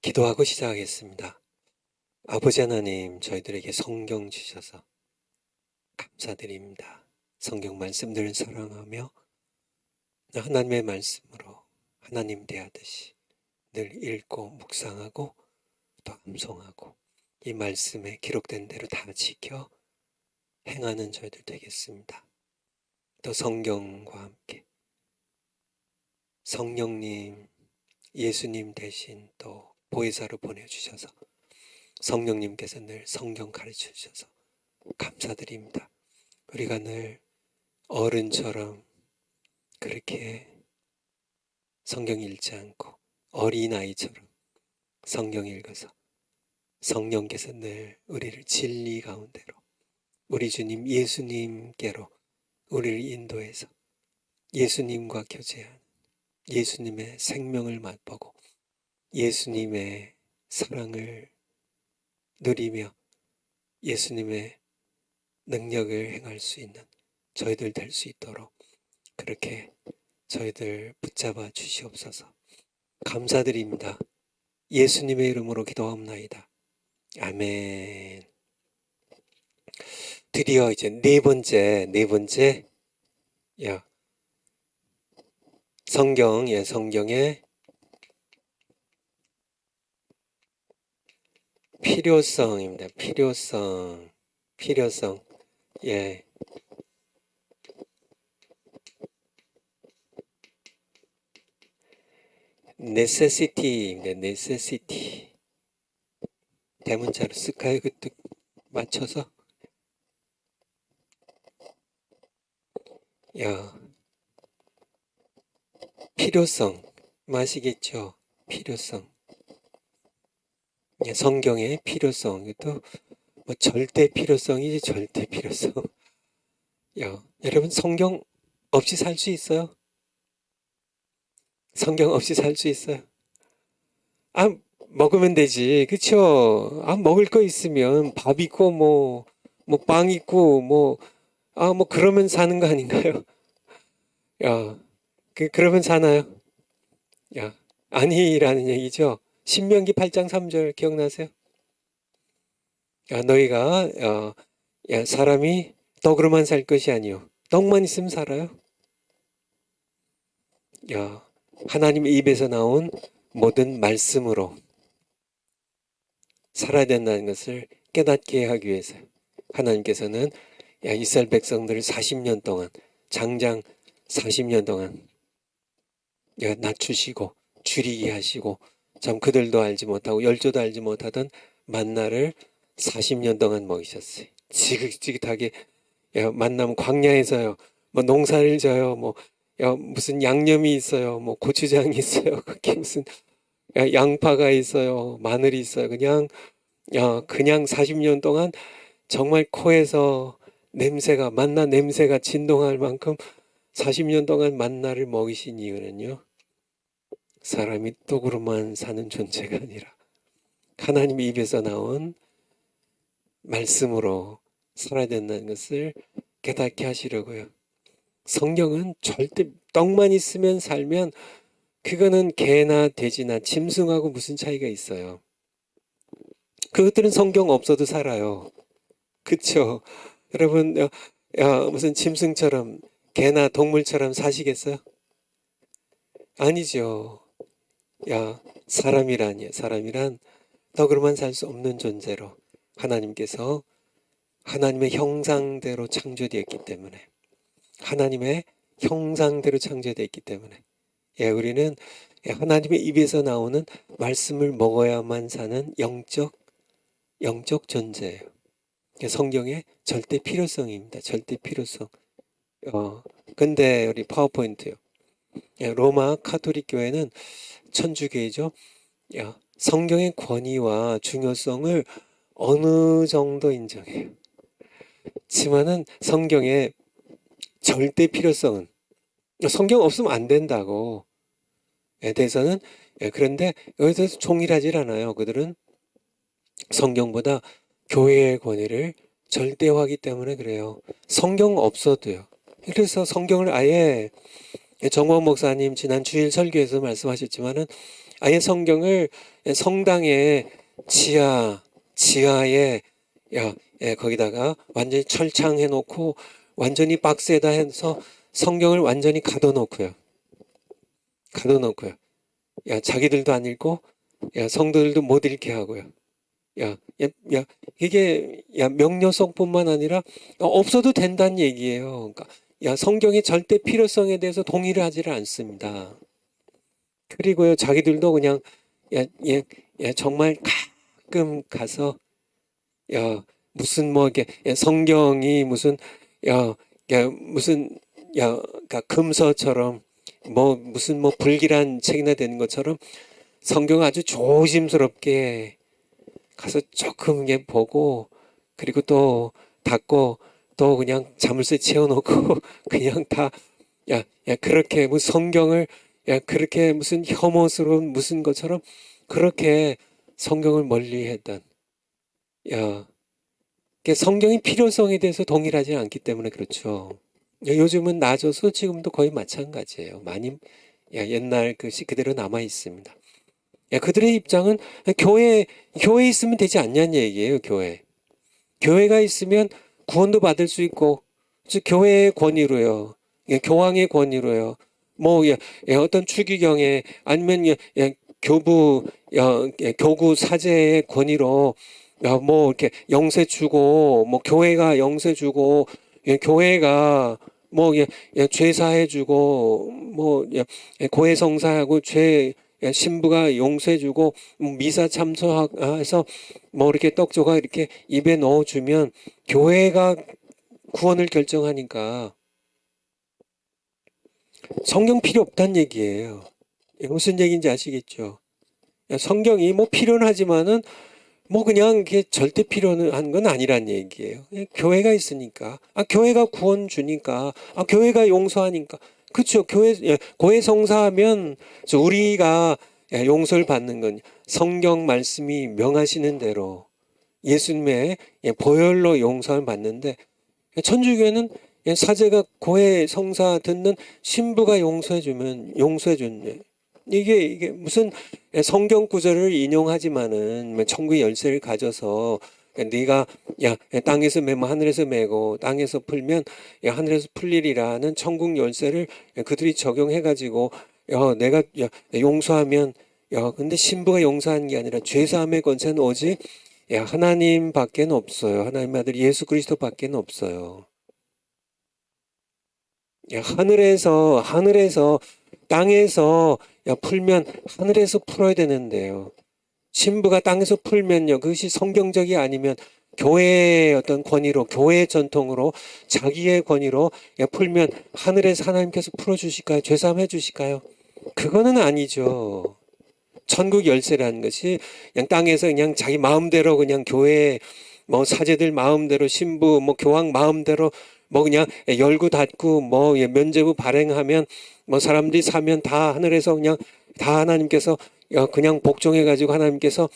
기도하고 시작하겠습니다. 아버지 하나님, 저희들에게 성경 주셔서 감사드립니다. 성경 말씀들을 사랑하며 하나님의 말씀으로 하나님 대하듯이 늘 읽고 묵상하고 또 암송하고 이 말씀에 기록된 대로 다 지켜 행하는 저희들 되겠습니다. 또 성경과 함께 성령님, 예수님 대신 또 보혜사로 보내주셔서 성령님께서 늘 성경 가르쳐 주셔서 감사드립니다. 우리가 늘 어른처럼 그렇게 성경 읽지 않고 어린아이처럼 성경 읽어서 성령께서 늘 우리를 진리 가운데로 우리 주님 예수님께로 우리를 인도해서 예수님과 교제하는 예수님의 생명을 맛보고 예수님의 사랑을 누리며 예수님의 능력을 행할 수 있는 저희들 될 수 있도록 그렇게 저희들 붙잡아 주시옵소서. 감사드립니다. 예수님의 이름으로 기도하옵나이다. 아멘. 드디어 이제 네 번째 성경의 필요성입니다. 필요성. necessity입니다. necessity. 대문자로 쓸까요? 그 뜻 맞춰서. 필요성. 마시겠죠? 필요성. 성경의 필요성. 이것도 뭐 절대 필요성이지 절대 필요성. 여러분 성경 없이 살 수 있어요? 성경 없이 살 수 있어요? 먹으면 되지, 그쵸? 먹을 거 있으면 밥 있고 뭐 빵 있고 뭐 그러면 사는 거 아닌가요? 그러면 사나요? 아니라는 얘기죠. 신명기 8장 3절 기억나세요? 너희가 사람이 떡으로만 살 것이 아니요 떡만 있으면 살아요. 하나님의 입에서 나온 모든 말씀으로 살아야 된다는 것을 깨닫게 하기 위해서 하나님께서는 이스라엘 백성들을 40년 동안 장장 40년 동안 낮추시고 줄이게 하시고 참 그들도 알지 못하고 열조도 알지 못하던 만나를 40년 동안 먹이셨어요. 지긋지긋하게 만나면 광야에서요 뭐 농사를 져요 무슨 양념이 있어요 뭐 고추장이 있어요 그게 무슨 양파가 있어요 마늘이 있어요 그냥 40년 동안 정말 코에서 만나 냄새가 진동할 만큼 40년 동안 만나를 먹이신 이유는요 사람이 떡으로만 사는 존재가 아니라 하나님 입에서 나온 말씀으로 살아야 된다는 것을 깨닫게 하시려고요. 성경은 절대 떡만 있으면 살면 그거는 개나 돼지나 짐승하고 무슨 차이가 있어요. 그것들은 성경 없어도 살아요. 그쵸? 여러분 무슨 짐승처럼 개나 동물처럼 사시겠어요? 아니죠. 사람이란 떡으로만 살 수 없는 존재로 하나님께서 하나님의 형상대로 창조되었기 때문에 우리는 하나님의 입에서 나오는 말씀을 먹어야만 사는 영적 존재예요. 성경의 절대 필요성입니다. 절대 필요성. 근데 우리 파워포인트요. 로마 카톨릭 교회는 천주교회죠. 성경의 권위와 중요성을 어느 정도 인정해요. 하지만은 성경의 절대 필요성은 성경 없으면 안 된다고 에 대해서는 그런데 여기서 동일하질 않아요. 그들은 성경보다 교회의 권위를 절대화하기 때문에 그래요. 성경 없어도요. 그래서 성경을 아예 정광 목사님 지난 주일 설교에서 말씀하셨지만은 아예 성경을 성당의 지하에 거기다가 완전히 철창해 놓고 완전히 박스에다 해서 성경을 완전히 가둬놓고요. 자기들도 안 읽고 성도들도 못 읽게 하고요. 이게 명료성뿐만 아니라 없어도 된다는 얘기예요. 그러니까 성경의 절대 필요성에 대해서 동의를 하지를 않습니다. 그리고요, 자기들도 그냥 정말 가끔 가서 무슨 뭐 이게 성경이 무슨 무슨 그러니까 금서처럼 무슨 불길한 책이나 되는 것처럼 성경 아주 조심스럽게 가서 조금 보고 그리고 또 닫고 또 그냥 자물쇠 채워놓고 그냥 다 그렇게 무슨 성경을 그렇게 무슨 혐오스러운 무슨 것처럼 그렇게 성경을 멀리했던 성경의 필요성에 대해서 동일하지 않기 때문에 그렇죠. 요즘은 나아져서 지금도 거의 마찬가지예요. 많이 옛날 것이 그대로 남아 있습니다. 그들의 입장은 교회에 있으면 되지 않냐는 얘기예요. 교회가 있으면 구원도 받을 수 있고, 즉 교회의 권위로요, 교황의 권위로요, 어떤 추기경에 아니면 교구 사제의 권위로 이렇게 영세 주고 교회가 영세 주고 교회가 죄사해 주고 고해 성사하고 죄 신부가 용서해주고 미사 참석해서 이렇게 떡조각 이렇게 입에 넣어주면 교회가 구원을 결정하니까 성경 필요 없다는 얘기예요. 무슨 얘기인지 아시겠죠? 성경이 필요는 하지만은 그냥 이게 절대 필요한 건 아니란 얘기예요. 교회가 있으니까, 교회가 구원 주니까, 교회가 용서하니까. 그렇죠. 고해 성사하면 우리가 용서를 받는 건 성경 말씀이 명하시는 대로 예수님의 보혈로 용서를 받는데, 천주교회는 사제가 고해 성사 듣는 신부가 용서해주면 이게 무슨 성경 구절을 인용하지만은 천국의 열쇠를 가져서 네가 땅에서 매면 하늘에서 매고 땅에서 풀면 하늘에서 풀리리라는 천국 열쇠를 그들이 적용해 가지고 내가 용서하면 근데 신부가 용서하는 게 아니라 죄사함의 권세는 오직 하나님밖에 없어요. 하나님의 아들 예수 그리스도밖에 없어요. 하늘에서 땅에서 풀면 하늘에서 풀어야 되는데요. 신부가 땅에서 풀면요, 그것이 성경적이 아니면 교회의 어떤 권위로, 교회의 전통으로, 자기의 권위로 풀면 하늘에서 하나님께서 풀어주실까요? 죄사함 해주실까요? 그거는 아니죠. 천국 열쇠라는 것이 그냥 땅에서 그냥 자기 마음대로 그냥 교회 사제들 마음대로 신부 교황 마음대로 그냥 열고 닫고 면죄부 발행하면 사람들이 사면 다 하늘에서 그냥 다 하나님께서 그냥 복종해 가지고 하나님께서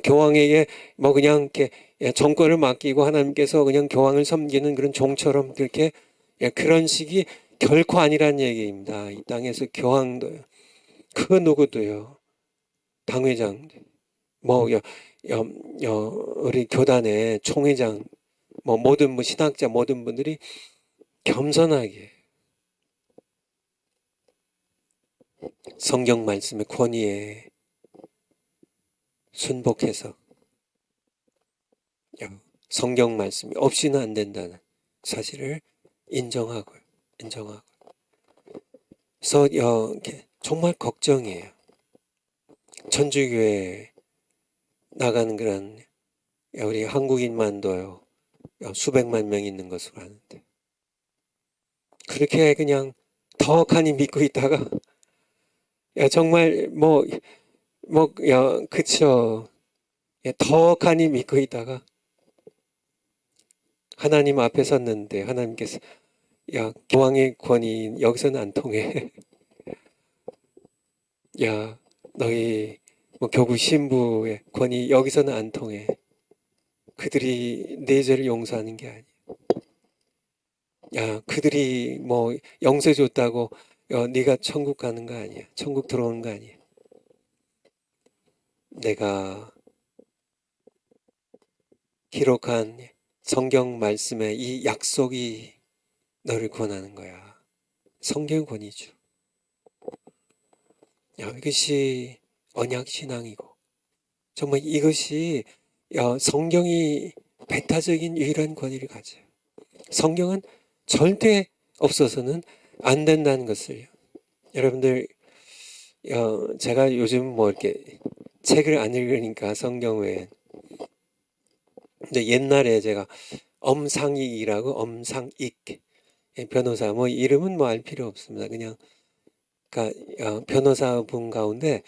교황에게 그냥 이렇게 정권을 맡기고 하나님께서 그냥 교황을 섬기는 그런 종처럼 그렇게 그런 식이 결코 아니란 얘기입니다. 이 땅에서 교황도요, 그 누구도요, 당회장, 우리 교단의 총회장, 모든 신학자 모든 분들이 겸손하게 성경 말씀의 권위에 순복해서 성경 말씀이 없이는 안 된다는 사실을 인정하고요. 그래서 정말 걱정이에요. 천주교회 나가는 그런 우리 한국인만도요, 수백만 명 있는 것으로 아는데 그렇게 그냥 덕하니 믿고 있다가 정말 그쵸, 덕하니 믿고 있다가 하나님 앞에 섰는데 하나님께서 교황의 권위 여기서는 안 통해. 너희 교구 신부의 권위 여기서는 안 통해. 그들이 내 죄를 용서하는 게 아니야. 그들이 영세 줬다고 네가 천국 가는 거 아니야. 천국 들어오는 거 아니야. 내가 기록한 성경 말씀의 이 약속이 너를 구원하는 거야. 성경 권위주. 이것이 언약신앙이고 정말 이것이 성경이 배타적인 유일한 권위를 가져요. 성경은 절대 없어서는 안 된다는 것을 여러분들 제가 요즘 뭐 이렇게 책을 안 읽으니까 성경 외에 근데 옛날에 제가 엄상익이라고 엄상익 변호사 뭐 이름은 뭐 알 필요 없습니다. 그냥 그러니까 변호사분 가운데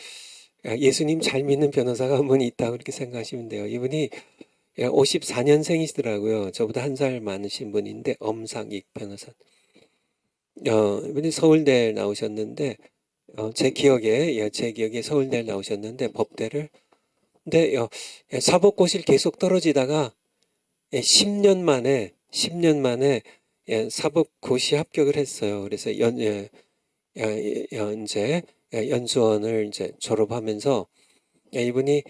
예수님 잘 믿는 변호사가 한 분 있다고 그렇게 생각하시면 돼요. 이분이 54년생이시더라고요. 저보다 한 살 많으신 분인데 엄상익 변호사. 이분이 서울대 나오셨는데 제 기억에 서울대 나오셨는데 법대를 근데 사법고시를 계속 떨어지다가 10년 만에 사법고시 합격을 했어요. 그래서 현재 연수원을 이제 졸업하면서 이분이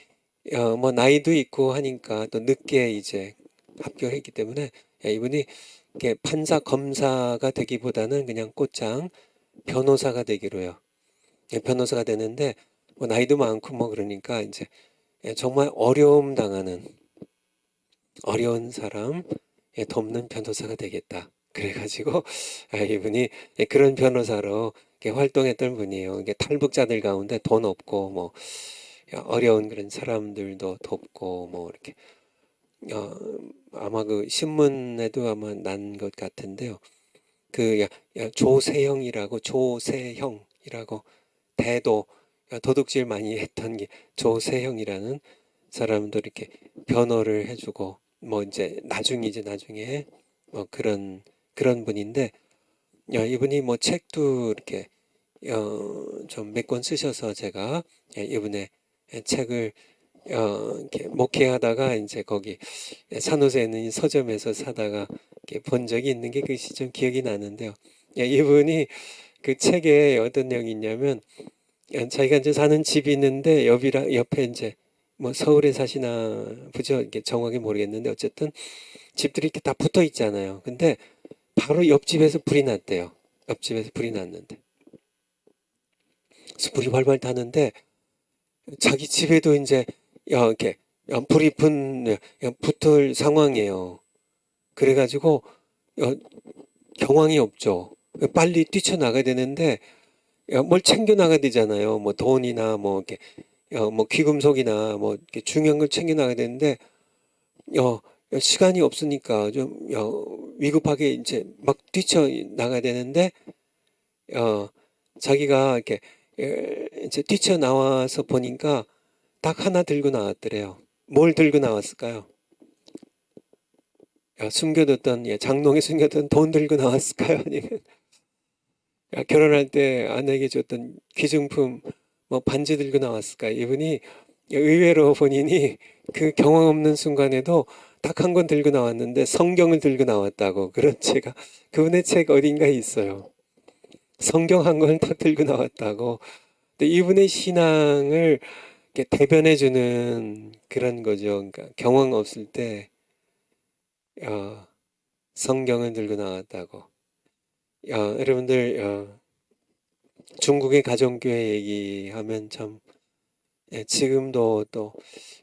뭐 나이도 있고 하니까 또 늦게 이제 합격했기 때문에 이분이 이렇게 판사 검사가 되기보다는 그냥 곧장 변호사가 되기로요. 변호사가 되는데 뭐 나이도 많고 뭐 그러니까 이제 정말 어려움 당하는 어려운 사람 돕는 변호사가 되겠다. 그래가지고 이분이 그런 변호사로 활동했던 분이에요. 이게 탈북자들 가운데 돈 없고 뭐 어려운 그런 사람들도 돕고 뭐 이렇게 아마 그 신문에도 아마 난 것 같은데요. 그 조세형이라고 대도 도둑질 많이 했던 게 조세형이라는 사람도 이렇게 변호를 해주고 뭐 이제 나중에 뭐 그런 분인데 이분이 뭐 책도 이렇게 좀 몇 권 쓰셔서 제가 이분의 책을 이렇게 목회하다가 이제 거기 산호세에 있는 서점에서 사다가 이렇게 본 적이 있는 게 그것이 좀 기억이 나는데요. 이분이 그 책에 어떤 내용이 있냐면 자기가 이제 사는 집이 있는데 옆에 이제 뭐 서울에 사시나 보죠. 이게 정확히 모르겠는데 어쨌든 집들이 이렇게 다 붙어 있잖아요. 근데 바로 옆집에서 불이 났대요. 옆집에서 불이 났는데 그래서 불이 활활 타는데 자기 집에도 이제 이렇게 불이 붙을 상황이에요. 그래가지고 경황이 없죠. 빨리 뛰쳐나가야 되는데 뭘 챙겨 나가야 되잖아요. 뭐 돈이나 뭐 이렇게 뭐 귀금속이나 뭐 이렇게 중요한 걸 챙겨 나가야 되는데 시간이 없으니까 좀 위급하게 이제 막 뛰쳐 나가야 되는데 자기가 이렇게 이제 뛰쳐 나와서 보니까 딱 하나 들고 나왔더래요. 뭘 들고 나왔을까요? 숨겨뒀던 장롱에 숨겨둔 돈 들고 나왔을까요? 아니면 결혼할 때 아내에게 줬던 귀중품 뭐 반지 들고 나왔을까요? 이분이 의외로 본인이 그 경험 없는 순간에도 딱 한 권 들고 나왔는데 성경을 들고 나왔다고 그런 제가 그분의 책 어딘가에 있어요. 성경 한 권을 딱 들고 나왔다고. 근데 이분의 신앙을 이렇게 대변해주는 그런 거죠. 그러니까 경험 없을 때 성경을 들고 나왔다고. 여러분들 중국의 가정교회 얘기하면 참 지금도 또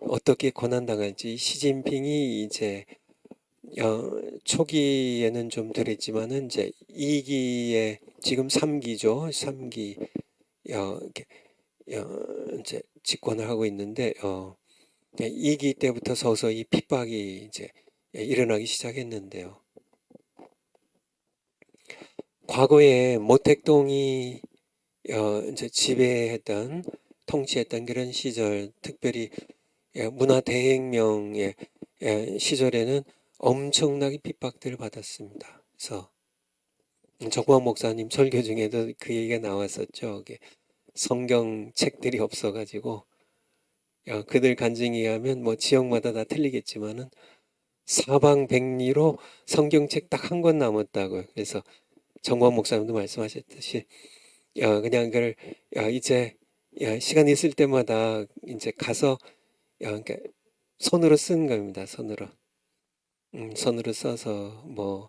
어떻게 고난당할지 시진핑이 이제 초기에는 좀 덜했지만은 이제 2기에 지금 3기죠. 3기 이렇게 이제 집권을 하고 있는데 2기 때부터 서서히 핍박이 이제 일어나기 시작했는데요. 과거에 모택동이 이제 통치했던 그런 시절, 특별히 문화 대혁명의 시절에는 엄청나게 핍박들을 받았습니다. 그래서 정광 목사님 설교 중에도 그 얘기가 나왔었죠. 성경 책들이 없어가지고 그들 간증에 하면 뭐 지역마다 다 틀리겠지만은 사방백리로 성경책 딱 한 권 남았다고요. 그래서 정광 목사님도 말씀하셨듯이 그냥 그걸 이제 시간 있을 때마다 이제 가서 그러니까 손으로 쓰는 겁니다. 손으로 써서 뭐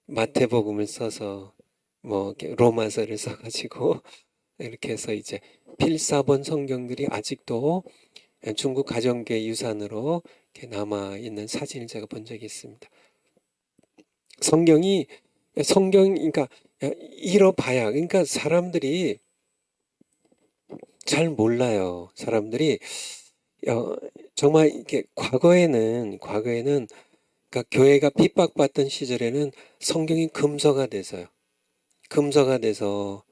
마태복음을 써서 뭐 이렇게 로마서를 써가지고 이렇게 해서 이제 필사본 성경들이 아직도 중국 가정교회 유산으로 이렇게 남아 있는 사진을 제가 본 적이 있습니다. 성경 그러니까 읽어봐야 그러니까 사람들이 잘 몰라요. 사람들이 어, 정말 이렇게 과거에는 그러니까 교회가 핍박받던 시절에는 성경이 금서가 돼서요. 금서가 돼서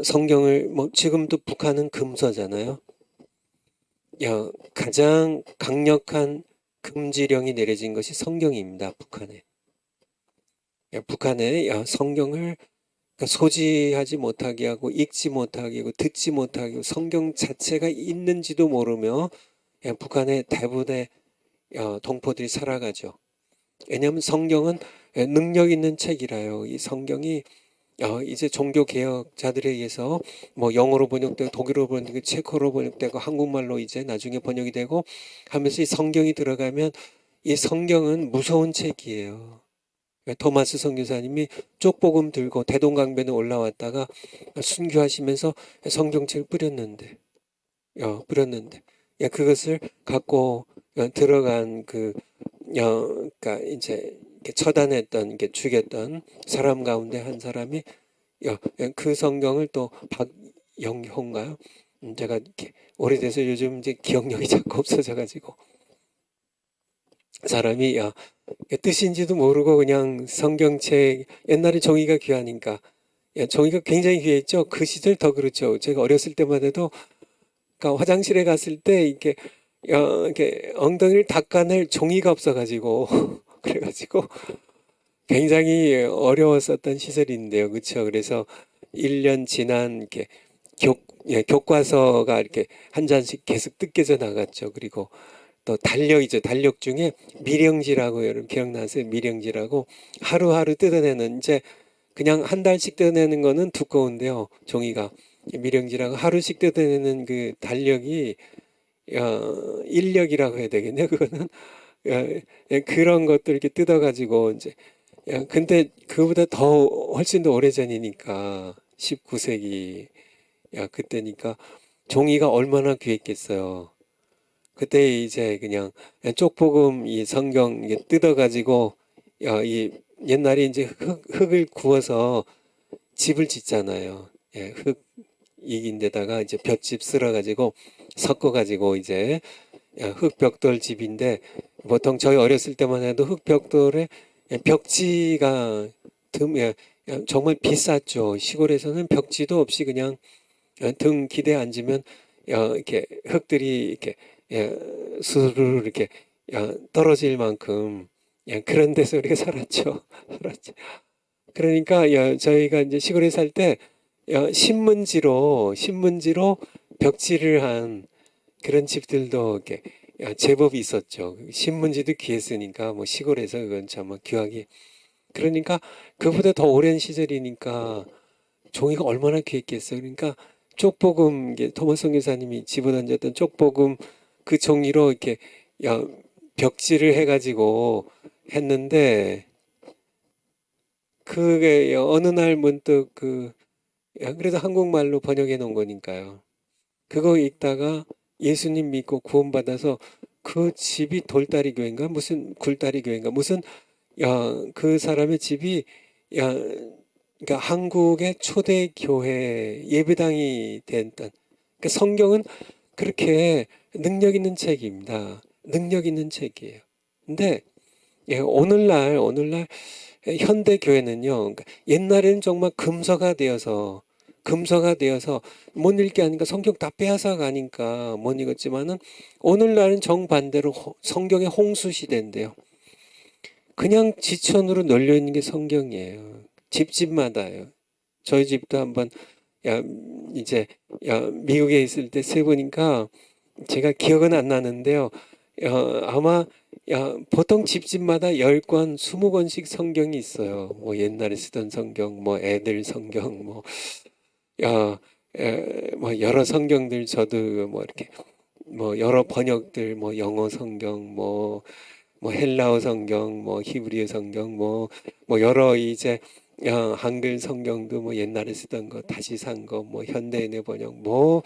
성경을 뭐 지금도 북한은 금서잖아요. 가장 강력한 금지령이 내려진 것이 성경입니다. 북한에. 북한에 성경을 그러니까 소지하지 못하게 하고 읽지 못하게 하고 듣지 못하게 하고 성경 자체가 있는지도 모르며 북한의 대부분의 동포들이 살아가죠. 왜냐하면 성경은 능력 있는 책이라요. 이 성경이 이제 종교 개혁자들에 의해서 뭐 영어로 번역되고 독일어로 번역되고 체코로 번역되고 한국말로 이제 나중에 번역이 되고 하면서 이 성경이 들어가면 이 성경은 무서운 책이에요. 토마스 선교사님이 쪽복음 들고 대동강변에 올라왔다가 순교하시면서 성경책을 뿌렸는데 그것을 갖고 들어간 그러니까 이제 이렇게 처단했던 이렇게 죽였던 사람 가운데 한 사람이 그 성경을 또 박영효인가요? 제가 이렇게 오래돼서 요즘 이제 기억력이 자꾸 없어져가지고 사람이 뜻인지도 모르고 그냥 성경책 옛날에 종이가 귀하니까 종이가 굉장히 귀했죠. 그 시절 더 그렇죠. 제가 어렸을 때만 해도 그러니까 화장실에 갔을 때 이렇게 엉덩이를 닦아낼 종이가 없어가지고 그래가지고 굉장히 어려웠었던 시절인데요. 그렇죠. 그래서 1년 지난 이렇게 교과서가 이렇게 한 잔씩 계속 뜯겨져 나갔죠. 그리고 또 달력이죠. 달력 중에 미령지라고 여러분 기억나세요? 미령지라고 하루하루 뜯어내는 이제 그냥 한 달씩 뜯어내는 거는 두꺼운데요. 종이가 미령지라고 하루씩 뜯어내는 그 달력이 인력이라고 해야 되겠네요. 그거는 그런 것들 이렇게 뜯어가지고 이제 근데 그보다 더 훨씬 더 오래전이니까 19세기 그때니까 종이가 얼마나 귀했겠어요. 그때 이제 그냥 쪽복음 이 성경 이게 뜯어가지고 이 옛날에 이제 흙을 구워서 집을 짓잖아요. 흙 이긴데다가 이제 볏짚 쓸어가지고 섞어가지고 이제 흙벽돌 집인데 보통 저희 어렸을 때만 해도 흙벽돌에 벽지가 정말 비쌌죠. 시골에서는 벽지도 없이 그냥 등 기대 앉으면 이렇게 흙들이 이렇게 스르르 이렇게 떨어질 만큼 그런 데서 우리가 살았죠. 살았죠. 그러니까 저희가 이제 시골에 살 때 신문지로 벽지를 한 그런 집들도 이렇게 제법 있었죠. 신문지도 귀했으니까 뭐 시골에서 그건 참 귀하게 그러니까 그보다 더 오랜 시절이니까 종이가 얼마나 귀했겠어요. 그러니까 쪽복음 토마스 선교사님이 집어던졌던 쪽복음 그 종이로 이렇게 야, 벽지를 해가지고 했는데 그게 어느 날 문득 그래도 한국말로 번역해 놓은 거니까요. 그거 읽다가 예수님 믿고 구원받아서 그 집이 돌다리 교회인가 무슨 굴다리 교회인가 무슨 그 사람의 집이 그러니까 한국의 초대 교회 예배당이 됐던 그러니까 성경은 그렇게 능력 있는 책입니다. 능력 있는 책이에요. 근데 오늘날 현대 교회는요. 그러니까 옛날에는 정말 금서가 되어서 못 읽게 하니까 성경 다 빼앗아 가니까 못 읽었지만은 오늘날은 정반대로 성경의 홍수 시대인데요. 그냥 지천으로 널려 있는 게 성경이에요. 집집마다요. 저희 집도 한번 야 이제 미국에 있을 때 세보니까 제가 기억은 안 나는데요. 아마 보통 집집마다 10권, 20권씩 성경이 있어요. 뭐 옛날에 쓰던 성경, 뭐 애들 성경, 뭐 뭐 여러 성경들 저도 뭐 이렇게 뭐 여러 번역들 뭐 영어 성경 뭐 헬라어 성경 뭐 히브리어 성경 뭐 여러 이제 한글 성경도 뭐 옛날에 쓰던 거 다시 산 거 뭐 현대인의 번역 뭐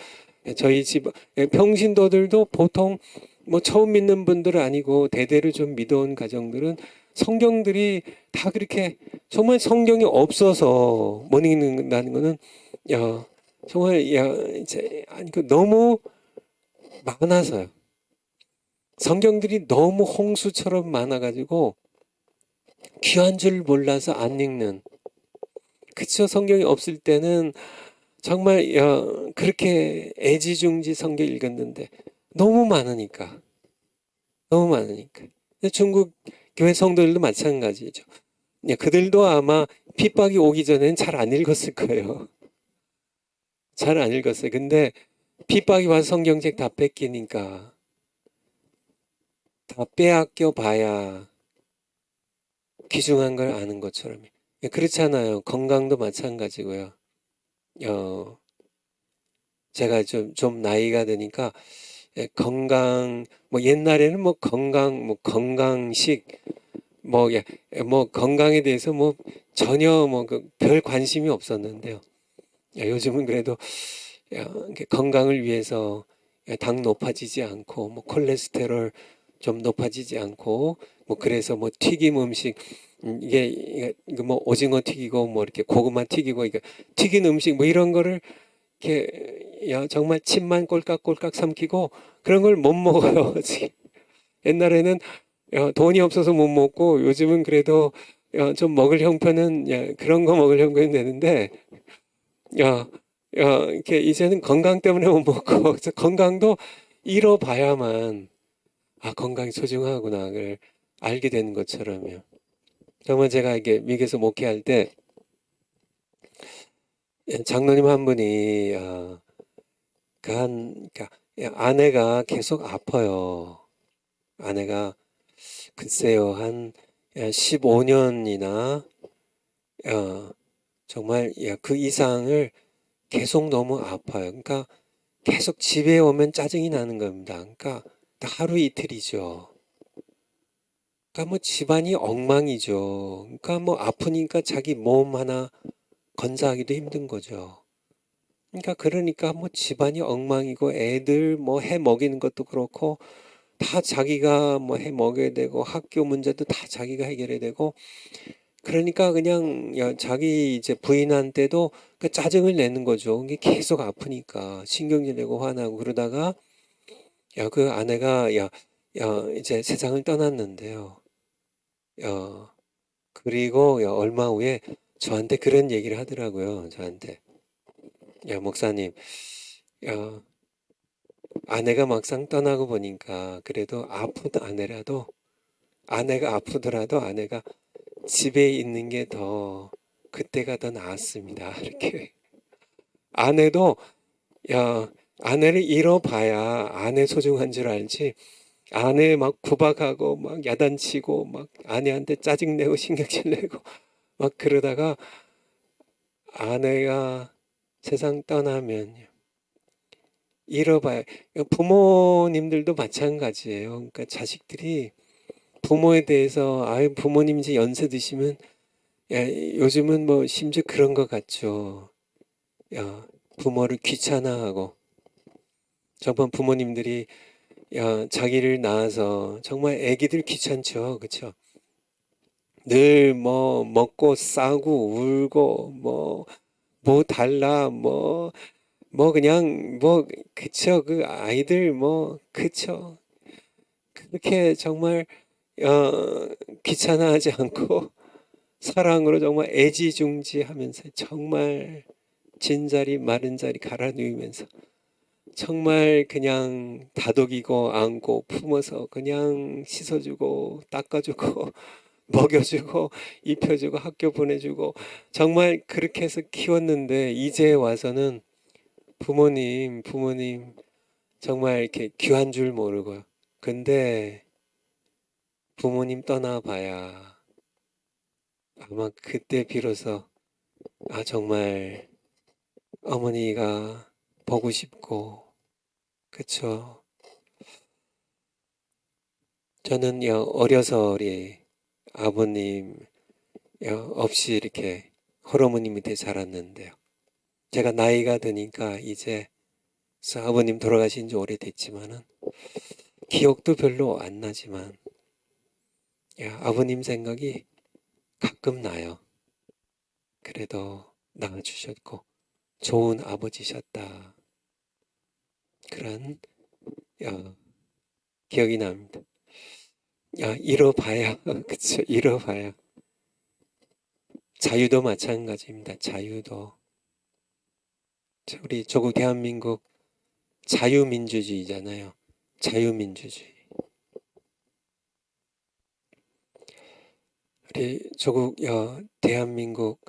저희 집 평신도들도 보통 뭐 처음 믿는 분들은 아니고 대대로 좀 믿어온 가정들은 성경들이 다 그렇게 정말 성경이 없어서 못 읽는다는 거는 야 정말 야 이제 아니 그 너무 많아서요. 성경들이 너무 홍수처럼 많아가지고 귀한 줄 몰라서 안 읽는. 그쵸? 성경이 없을 때는 정말 그렇게 애지중지 성경 읽었는데 너무 많으니까 너무 많으니까. 근데 중국 교회 성도들도 마찬가지죠. 그들도 아마 핍박이 오기 전엔 잘 안 읽었을 거예요. 잘 안 읽었어요. 근데 핍박이 와서 성경책 다 뺏기니까 다 빼앗겨 봐야 귀중한 걸 아는 것처럼. 그렇잖아요. 건강도 마찬가지고요. 어, 제가 좀 나이가 드니까 건강, 뭐 옛날에는 뭐 건강, 뭐 건강식, 뭐, 뭐 건강에 대해서 뭐 전혀 뭐 별 관심이 없었는데요. 요즘은 그래도 이렇게 건강을 위해서 당 높아지지 않고 뭐 콜레스테롤 좀 높아지지 않고 뭐 그래서 뭐 튀김 음식 이게 뭐 오징어 튀기고 뭐 이렇게 고구마 튀기고 이게 튀긴 음식 뭐 이런 거를 이렇게 정말 침만 꼴깍꼴깍 삼키고 그런 걸 못 먹어요. 지금. 옛날에는 돈이 없어서 못 먹고 요즘은 그래도 좀 먹을 형편은 그런 거 먹을 형편은 되는데 야, 이렇게 이제는 건강 때문에 못 먹고 그래서 건강도 잃어봐야만 건강이 소중하구나를 알게 되는 것처럼요. 정말 제가 이게 미국에서 목회할 때 장로님 한 분이 그러니까 아내가 계속 아파요. 아내가 글쎄요 한 15년이나 정말 그 이상을 계속 너무 아파요. 그러니까 계속 집에 오면 짜증이 나는 겁니다. 그러니까 하루 이틀이죠. 그러니까 뭐 집안이 엉망이죠. 그러니까 뭐 아프니까 자기 몸 하나 건사하기도 힘든 거죠. 그러니까 뭐 집안이 엉망이고 애들 뭐 해 먹이는 것도 그렇고 다 자기가 뭐 해 먹여야 되고 학교 문제도 다 자기가 해결해야 되고 그러니까 그냥 자기 이제 부인한테도 그 짜증을 내는 거죠. 이게 계속 아프니까 신경질 내고 화나고 그러다가 그 아내가 이제 세상을 떠났는데요. 그리고 얼마 후에 저한테 그런 얘기를 하더라고요. 저한테 목사님 야, 아내가 막상 떠나고 보니까 그래도 아픈 아내라도 아내가 아프더라도 아내가 집에 있는 게 더 그때가 더 나았습니다. 이렇게 아내도 아내를 잃어봐야 아내 소중한 줄 알지. 아내 막 구박하고 막 야단치고 막 아내한테 짜증내고 신경질 내고 막 그러다가 아내가 세상 떠나면 잃어봐요. 부모님들도 마찬가지예요. 그러니까 자식들이 부모에 대해서 부모님 이제 연세 드시면 요즘은 뭐 심지어 그런 것 같죠. 부모를 귀찮아하고 저번 부모님들이 자기를 낳아서 정말 애기들 귀찮죠. 그렇죠? 늘 뭐 먹고 싸고 울고 뭐 달라 뭐 그냥 뭐 그쵸 그 아이들 뭐 그쵸 그렇게 정말 어 귀찮아하지 않고 사랑으로 정말 애지중지하면서 정말 진자리 마른 자리 갈아 누이면서 정말 그냥 다독이고 안고 품어서 그냥 씻어주고 닦아주고 먹여주고 입혀주고 학교 보내주고 정말 그렇게 해서 키웠는데 이제 와서는 부모님 정말 이렇게 귀한 줄 모르고요. 근데 부모님 떠나봐야 아마 그때 비로소 정말 어머니가 보고 싶고, 그쵸. 저는 어려서 우리 아버님 없이 이렇게 홀어머니 밑에 자랐는데요. 제가 나이가 드니까 이제 아버님 돌아가신 지 오래됐지만은 기억도 별로 안 나지만 아버님 생각이 가끔 나요. 그래도 낳아주셨고 좋은 아버지셨다. 그런 기억이 납니다. 잃어봐야 그쵸, 잃어봐야. 자유도 마찬가지입니다. 자유도. 우리 조국 대한민국 자유민주주의잖아요. 자유민주주의. 우리 조국 대한민국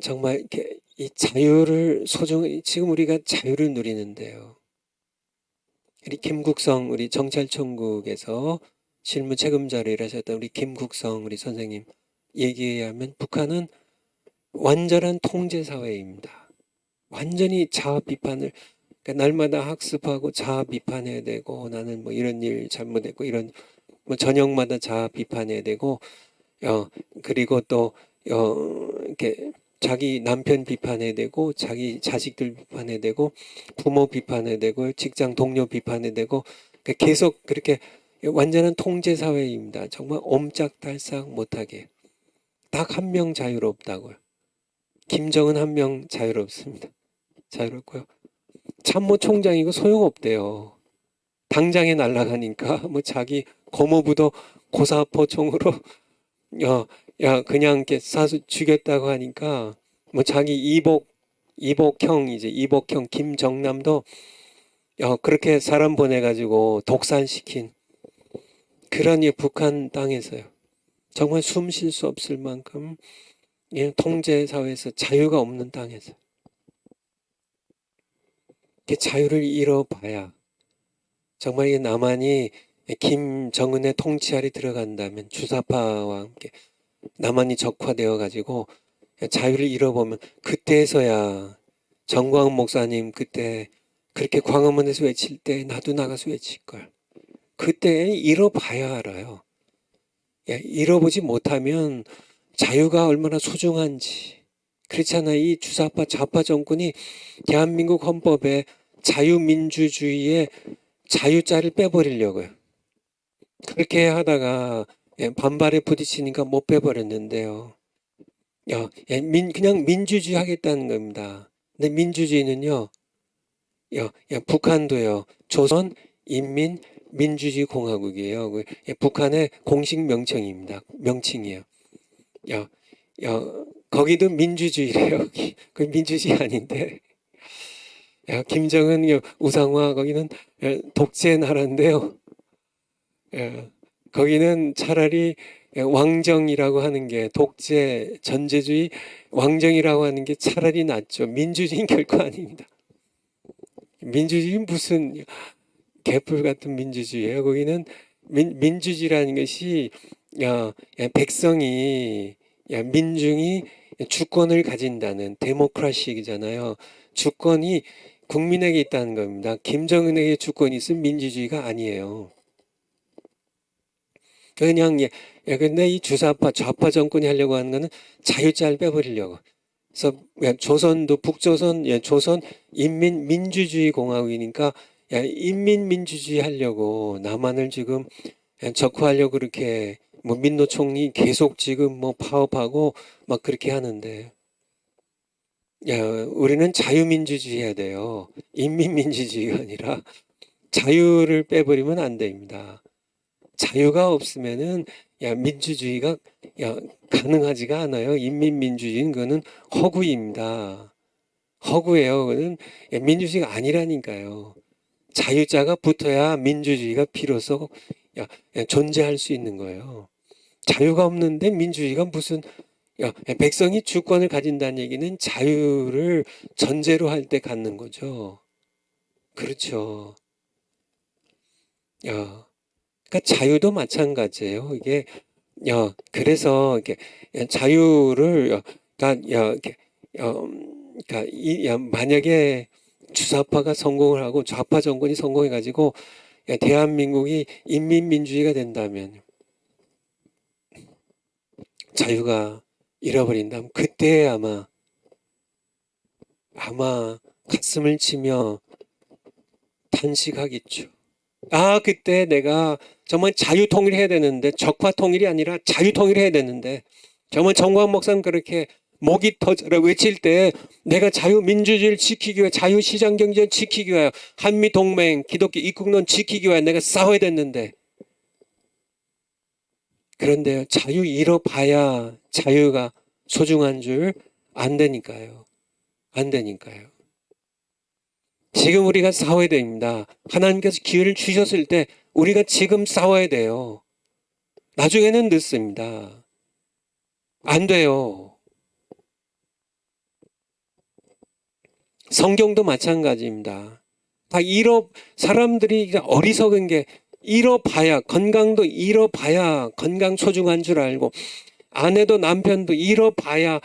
정말 이렇게 이 자유를 소중히 지금 우리가 자유를 누리는데요. 우리 김국성 우리 정찰총국에서 실무 책임자로 일하셨던 우리 김국성 우리 선생님 얘기에 의하면 북한은 완전한 통제 사회입니다. 완전히 자아 비판을 그러니까 날마다 학습하고 자아 비판해야 되고 나는 뭐 이런 일 잘못했고 이런 뭐 저녁마다 자아 비판해야 되고 그리고 또 이렇게 자기 남편 비판해야 되고 자기 자식들 비판해야 되고 부모 비판해야 되고 직장 동료 비판해야 되고 그러니까 계속 그렇게 완전한 통제 사회입니다. 정말 옴짝달싹 못하게 딱 한 명 자유롭다고요. 김정은 한 명 자유롭습니다. 자유롭고요. 참모총장이고 소용없대요. 당장에 날아가니까 뭐 자기 고모부도 고사포총으로 그냥 이렇게 쏴서 죽였다고 하니까 뭐 자기 이복형 이제 이복형 김정남도 그렇게 사람 보내가지고 독살시킨 그런 북한 땅에서요. 정말 숨 쉴 수 없을 만큼 통제 사회에서 자유가 없는 땅에서 자유를 잃어봐야 정말 이 남한이 김정은의 통치 아래 들어간다면 주사파와 함께 남한이 적화되어 가지고 자유를 잃어보면 그때서야 정광훈 목사님 그때 그렇게 광화문에서 외칠 때 나도 나가서 외칠 걸. 그때 잃어봐야 알아요. 잃어보지 못하면 자유가 얼마나 소중한지. 그렇잖아요. 이 주사파 좌파 정권이 대한민국 헌법에 자유민주주의의 자유자를 빼버리려고요. 그렇게 하다가 반발에 부딪히니까 못 빼버렸는데요. 그냥 민주주의 하겠다는 겁니다. 근데 민주주의는요, 북한도요, 조선 인민 민주주의 공화국이에요. 북한의 공식 명칭입니다. 명칭이에요. 거기도 민주주의래요. 그 민주주의 아닌데. 김정은 우상화 거기는 독재 나라인데요. 거기는 차라리 왕정이라고 하는 게 독재 전제주의 왕정이라고 하는 게 차라리 낫죠. 민주주의는 결코 아닙니다. 민주주의는 무슨 개풀 같은 민주주의예요. 거기는 민주주의라는 것이 백성이 민중이 주권을 가진다는 데모크라시이잖아요. 주권이 국민에게 있다는 겁니다. 김정은에게 주권이 있으면 민주주의가 아니에요. 그냥 근데 이 주사파 좌파 정권이 하려고 하는 거는 자유자를 빼버리려고. 그래서 조선도 북조선 조선 인민민주주의 공화국이니까 인민민주주의 하려고 남한을 지금 적화하려고 그렇게 뭐 민노 총리 계속 지금 뭐 파업하고 막 그렇게 하는데 우리는 자유민주주의 해야 돼요. 인민민주주의가 아니라 자유를 빼버리면 안 됩니다. 자유가 없으면은 민주주의가 가능하지가 않아요. 인민민주주의는 그거는 허구입니다. 허구예요. 그거는 민주주의가 아니라니까요. 자유자가 붙어야 민주주의가 비로소 존재할 수 있는 거예요. 자유가 없는데 민주주의가 무슨 백성이 주권을 가진다는 얘기는 자유를 전제로 할 때 갖는 거죠. 그렇죠. 그러니까 자유도 마찬가지예요. 이게 그래서 이렇게 자유를 그러니까 만약에 주사파가 성공을 하고 좌파 정권이 성공해가지고 대한민국이 인민민주의가 된다면, 자유가 잃어버린다면, 그때 아마 가슴을 치며 탄식하겠죠. 아, 그때 내가 정말 자유 통일해야 되는데, 적화 통일이 아니라 자유 통일해야 되는데, 정말 정광 목사님 그렇게 목이 터져라 외칠 때 내가 자유민주주의를 지키기 위해, 자유시장경제를 지키기 위해, 한미동맹, 기독교 입국론 지키기 위해 내가 싸워야 됐는데, 그런데 자유 잃어봐야 자유가 소중한 줄 안 되니까요. 안 되니까요. 지금 우리가 싸워야 됩니다. 하나님께서 기회를 주셨을 때 우리가 지금 싸워야 돼요. 나중에는 늦습니다. 안 돼요. 성경도 마찬가지입니다. 사람들이 어리석은 게, 잃어봐야, 건강도 잃어봐야 건강 소중한 줄 알고, 아내도 남편도 잃어봐야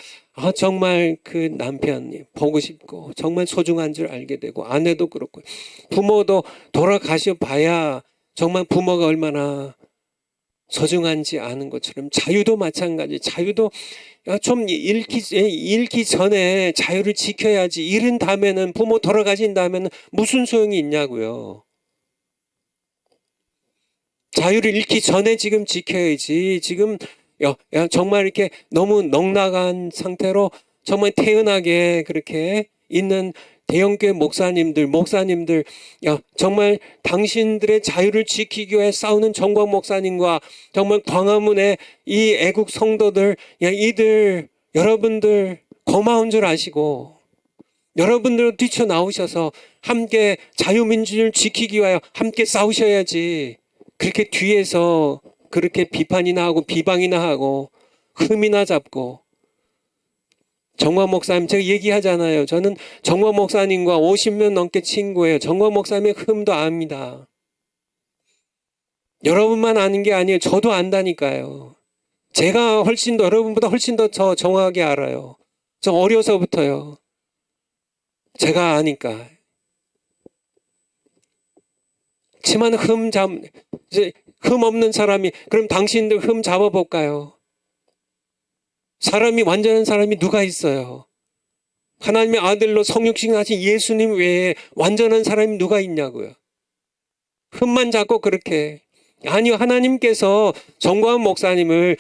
정말 그 남편이 보고 싶고 정말 소중한 줄 알게 되고, 아내도 그렇고, 부모도 돌아가셔 봐야 정말 부모가 얼마나 소중한지 아는 것처럼, 자유도 마찬가지. 자유도 좀 잃기 전에 자유를 지켜야지. 잃은 다음에는, 부모 돌아가신 다음에는 무슨 소용이 있냐고요. 자유를 잃기 전에 지금 지켜야지. 지금 정말 이렇게 너무 넉나간 상태로 정말 태연하게 그렇게 있는 대형교회 목사님들, 정말 당신들의 자유를 지키기 위해 싸우는 정광 목사님과 정말 광화문의 이 애국 성도들, 여러분들 고마운 줄 아시고, 여러분들 뛰쳐나오셔서 함께 자유민주주의를 지키기 위하여 함께 싸우셔야지. 그렇게 뒤에서 그렇게 비판이나 하고 비방이나 하고 흠이나 잡고. 정광 목사님, 제가 얘기하잖아요. 저는 정광 목사님과 50년 넘게 친구예요. 정광 목사님의 흠도 압니다. 여러분만 아는 게 아니에요. 저도 안다니까요. 제가 여러분보다 훨씬 더 정확하게 알아요. 저 어려서부터요. 제가 아니까. 치만 흠 없는 사람이, 그럼 당신들 흠 잡아볼까요? 사람이, 완전한 사람이 누가 있어요? 하나님의 아들로 성육신 하신 예수님 외에 완전한 사람이 누가 있냐고요? 흠만 잡고 그렇게. 아니요, 하나님께서 정광훈 목사님을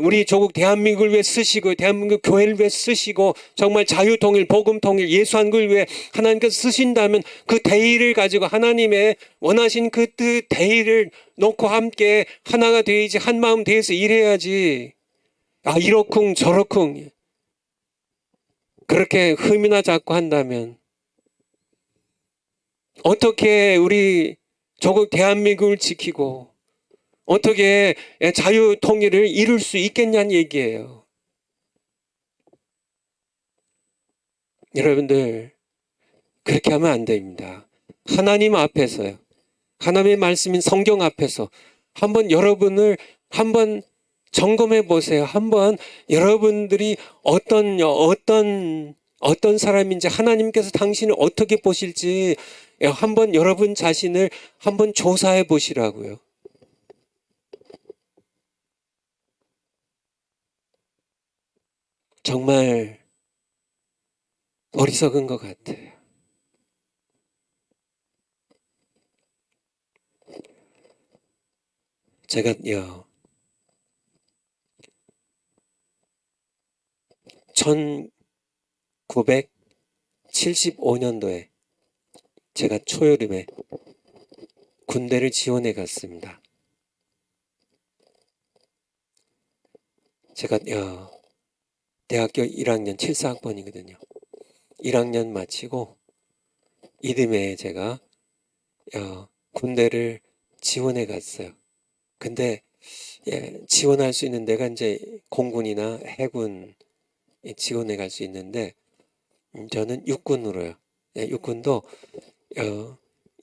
우리 조국 대한민국을 위해 쓰시고, 대한민국 교회를 위해 쓰시고, 정말 자유통일, 복음통일, 예수한국을 위해 하나님께서 쓰신다면 그 대의를 가지고, 하나님의 원하신 그 뜻 대의를 놓고 함께 하나가 되어야지, 한 마음 되어서 일해야지. 이러쿵 저러쿵 그렇게 흠이나 잡고 한다면 어떻게 우리 조국 대한민국을 지키고 어떻게 자유 통일을 이룰 수 있겠냐는 얘기예요. 여러분들, 그렇게 하면 안 됩니다. 하나님 앞에서요. 하나님의 말씀인 성경 앞에서 여러분을 한번 점검해 보세요. 한번 여러분들이 어떤 사람인지, 하나님께서 당신을 어떻게 보실지 한번 여러분 자신을 한번 조사해 보시라고요. 정말 어리석은 것 같아요. 제가요, 1975년도에 제가 초여름에 군대를 지원해 갔습니다. 제가 대학교 1학년 74학번이거든요. 1학년 마치고 이듬해 제가 군대를 지원해 갔어요. 근데 지원할 수 있는 데가 이제 공군이나 해군 지원해 갈 수 있는데, 저는 육군으로요. 육군도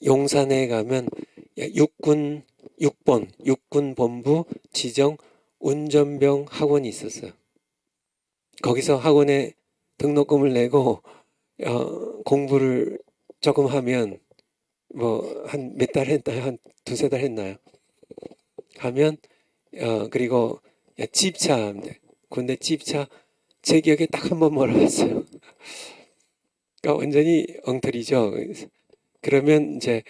용산에 가면 육군 6번 육군본부 지정 운전병 학원이 있었어요. 거기서 학원에 등록금을 내고 공부를 조금 하면 뭐 한 몇 달 했나요? 한 두세 달 했나요? 하면 그리고 집차 군대 집차 제 기억에 딱 한 번 몰아왔어요. 그러니까 완전히 엉터리죠. 그러면 이제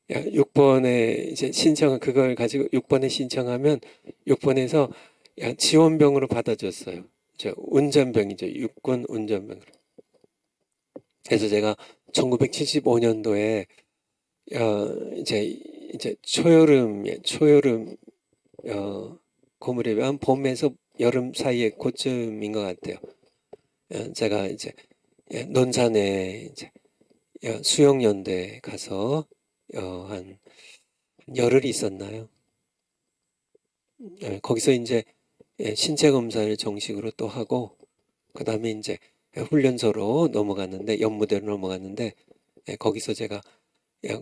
6번에 이제 신청 그걸 가지고 6번에 신청하면 6번에서 지원병으로 받아줬어요. 저 운전병이죠. 육군 운전병으로. 그래서 제가 1975년도에 이제 초여름 고무렵이 한 봄에서 여름 사이에 그쯤인 것 같아요. 제가 이제 논산에 이제 수영연대 가서 한 열흘 있었나요? 거기서 이제 신체 검사를 정식으로 또 하고 그다음에 이제 훈련소로 넘어갔는데 연무대로 넘어갔는데 거기서 제가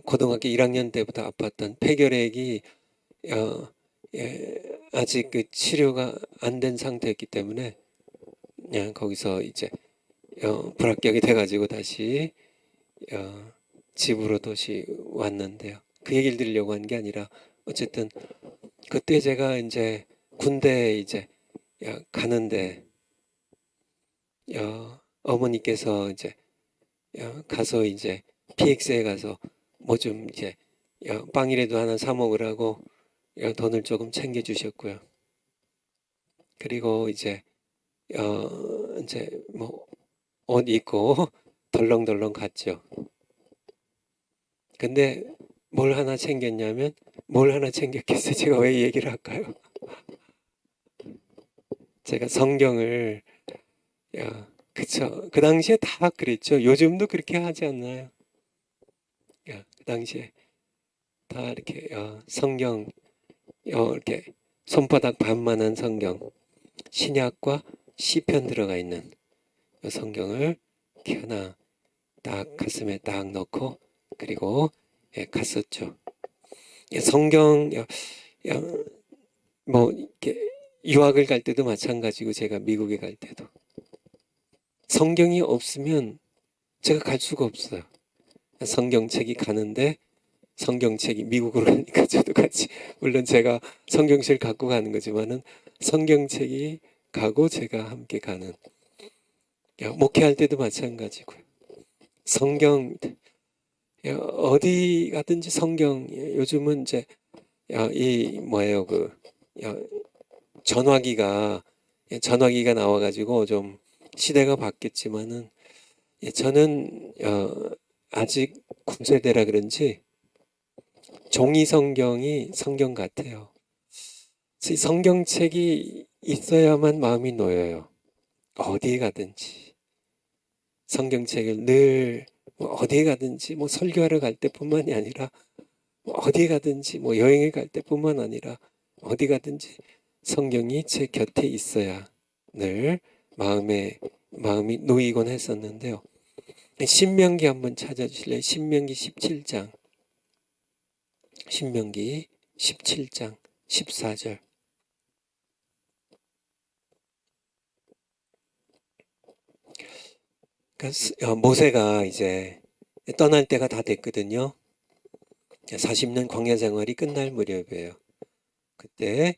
고등학교 1학년 때부터 아팠던 폐결핵이 어, 아직 그 치료가 안 된 상태였기 때문에 거기서 이제 불합격이 돼가지고 다시 어, 집으로 다시 왔는데요. 그 얘기를 드리려고 한 게 아니라 어쨌든 그때 제가 이제 군대 이제 가는데 어머니께서 이제 가서 이제 PX에 가서 뭐 좀 이제 빵이라도 하나 사 먹으라고 돈을 조금 챙겨 주셨고요. 그리고 이제 뭐 옷 입고 덜렁덜렁 갔죠. 근데 뭘 하나 챙겼냐면 뭘 하나 챙겼겠어요. 제가 왜 이 얘기를 할까요? 제가 성경을 그쵸. 그 당시에 다 그랬죠. 요즘도 그렇게 하지 않나요? 그 당시에 다 이렇게 성경 이렇게 손바닥 반만한 성경 신약과 시편 들어가 있는 성경을 이렇게 하나 딱 가슴에 딱 넣고 그리고 갔었죠. 성경 뭐 이렇게 유학을 갈 때도 마찬가지고 제가 미국에 갈 때도 성경이 없으면 제가 갈 수가 없어요. 성경책이 가는데 성경책이 미국으로 가니까 저도 같이 물론 제가 성경책을 갖고 가는 거지만은 성경책이 가고 제가 함께 가는 목회할 때도 마찬가지고요. 성경 어디 가든지 성경 요즘은 이제 이 뭐예요 그 전화기가 나와가지고 좀 시대가 바뀌었지만은 저는 아직 군세대라 그런지 종이 성경이 성경 같아요. 성경책이 있어야만 마음이 놓여요. 어디에 가든지 성경책을 늘 어디에 가든지 뭐 설교하러 갈 때뿐만이 아니라 어디에 가든지 뭐 여행을 갈 때뿐만 아니라 어디 가든지 성경이 제 곁에 있어야 늘 마음이 놓이곤 했었는데요. 신명기 한번 찾아주실래요? 신명기 17장. 신명기 17장 14절. 그러니까 모세가 이제 떠날 때가 다 됐거든요. 40년 광야 생활이 끝날 무렵이에요. 그때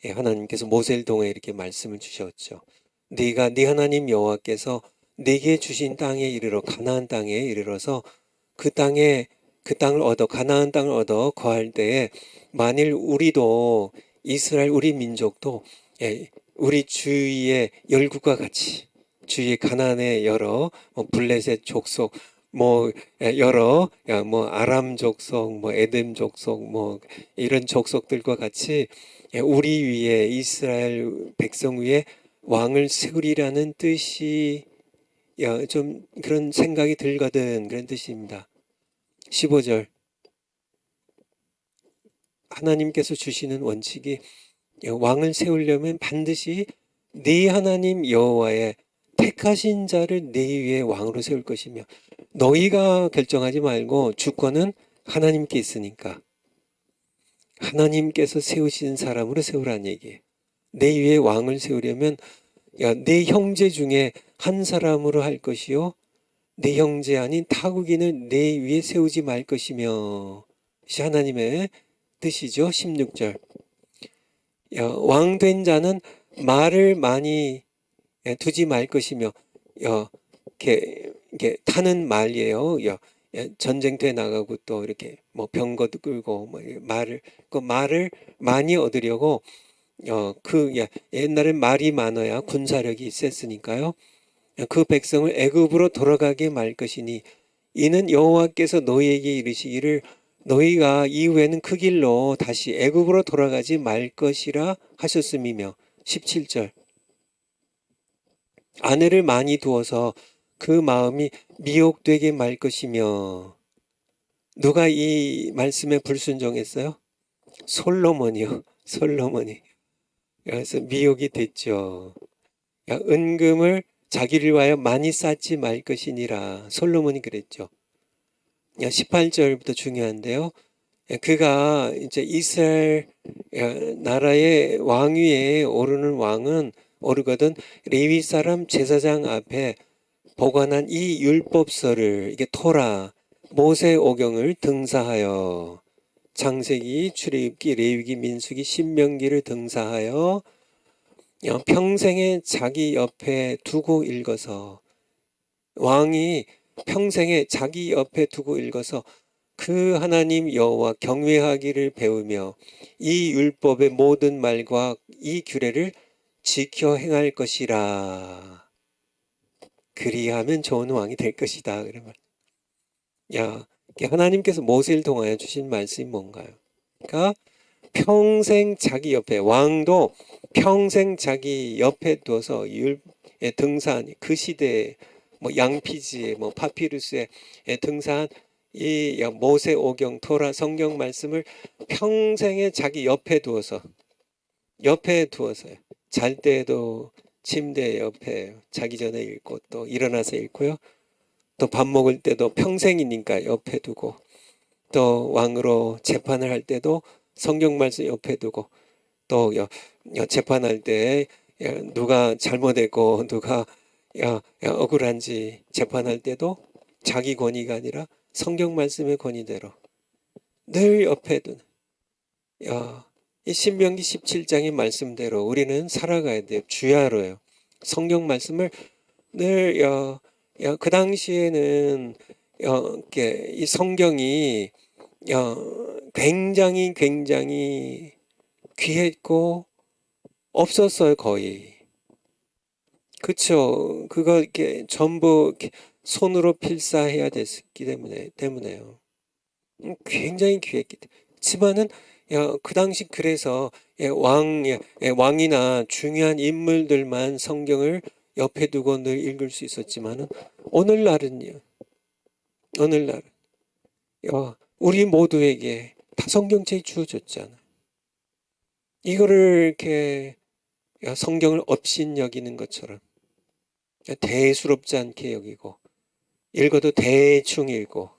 하나님께서 모세를 통해 이렇게 말씀을 주셨죠. 네가 네 하나님 여호와께서 네게 주신 땅에 이르러 가나안 땅에 이르러서 그 땅을 얻어 가나안 땅을 얻어 거할 때에 만일 우리도 이스라엘 우리 민족도 우리 주위의 열국과 같이 주위의 가나안의 여러 블레셋 족속 뭐 여러 뭐 아람 족속 뭐 에돔 족속 뭐 이런 족속들과 같이 우리 위에 이스라엘 백성 위에 왕을 세우리라는 뜻이 좀 그런 생각이 들거든 그런 뜻입니다. 15절 하나님께서 주시는 원칙이 왕을 세우려면 반드시 네 하나님 여호와의 택하신 자를 네 위에 왕으로 세울 것이며 너희가 결정하지 말고 주권은 하나님께 있으니까 하나님께서 세우신 사람으로 세우라는 얘기예요. 내 위에 왕을 세우려면 야, 내 형제 중에 한 사람으로 할 것이요 내 형제 아닌 타국인을 내 위에 세우지 말 것이며. 이것이 하나님의 뜻이죠. 16절. 왕된 자는 말을 많이 두지 말 것이며. 이렇게 타는 말이에요. 전쟁터에 나가고 또 이렇게 뭐 병거도 끌고 뭐 그 말을 많이 얻으려고 옛날엔 말이 많아야 군사력이 셌으니까요. 그 백성을 애굽으로 돌아가게 말 것이니 이는 여호와께서 너희에게 이르시기를 너희가 이후에는 그 길로 다시 애굽으로 돌아가지 말 것이라 하셨음이며. 17절. 아내를 많이 두어서 그 마음이 미혹되게 말 것이며. 누가 이 말씀에 불순종했어요? 솔로몬이요. 솔로몬이. 그래서 미혹이 됐죠. 은금을 자기를 위하여 많이 쌓지 말 것이니라. 솔로몬이 그랬죠. 18절부터 중요한데요. 그가 이제 이스라엘 나라의 왕위에 오르는 왕은 오르거든 레위 사람 제사장 앞에 보관한 이 율법서를, 이게 토라 모세 오경을 등사하여 창세기, 출애굽기, 레위기, 민수기, 신명기를 등사하여 평생에 자기 옆에 두고 읽어서, 왕이 평생에 자기 옆에 두고 읽어서 그 하나님 여호와 경외하기를 배우며 이 율법의 모든 말과 이 규례를 지켜 행할 것이라. 그리하면 좋은 왕이 될 것이다. 그러면 하나님께서 모세를 통하여 주신 말씀이 뭔가요? 그러니까 평생 자기 옆에, 왕도 평생 자기 옆에 둬서 등산, 그 시대에 뭐 양피지에 뭐 파피루스에 등산 이 모세 오경 토라 성경 말씀을 평생에 자기 옆에 두어서요. 잘 때도 침대 옆에 자기 전에 읽고 또 일어나서 읽고요. 또 밥 먹을 때도 평생이니까 옆에 두고, 또 왕으로 재판을 할 때도 성경 말씀 옆에 두고, 또 재판할 때 누가 잘못했고 누가 억울한지 재판할 때도 자기 권위가 아니라 성경 말씀의 권위대로 늘 옆에 두는, 이 신명기 17장의 말씀대로 우리는 살아가야 돼요. 주야로요. 성경 말씀을 늘 그 당시에는 이 성경이 굉장히 귀했고 없었어요. 거의. 그쵸. 그거 이렇게 전부 이렇게 손으로 필사해야 됐기 때문에요. 굉장히 귀했기 때문에. 하지만은 그 당시 그래서 왕이나 중요한 인물들만 성경을 옆에 두고 늘 읽을 수 있었지만은 오늘날은요. 우리 모두에게 다 성경책이 주어졌잖아요. 이거를 이렇게 성경을 업신여기는 것처럼 대수롭지 않게 여기고, 읽어도 대충 읽고,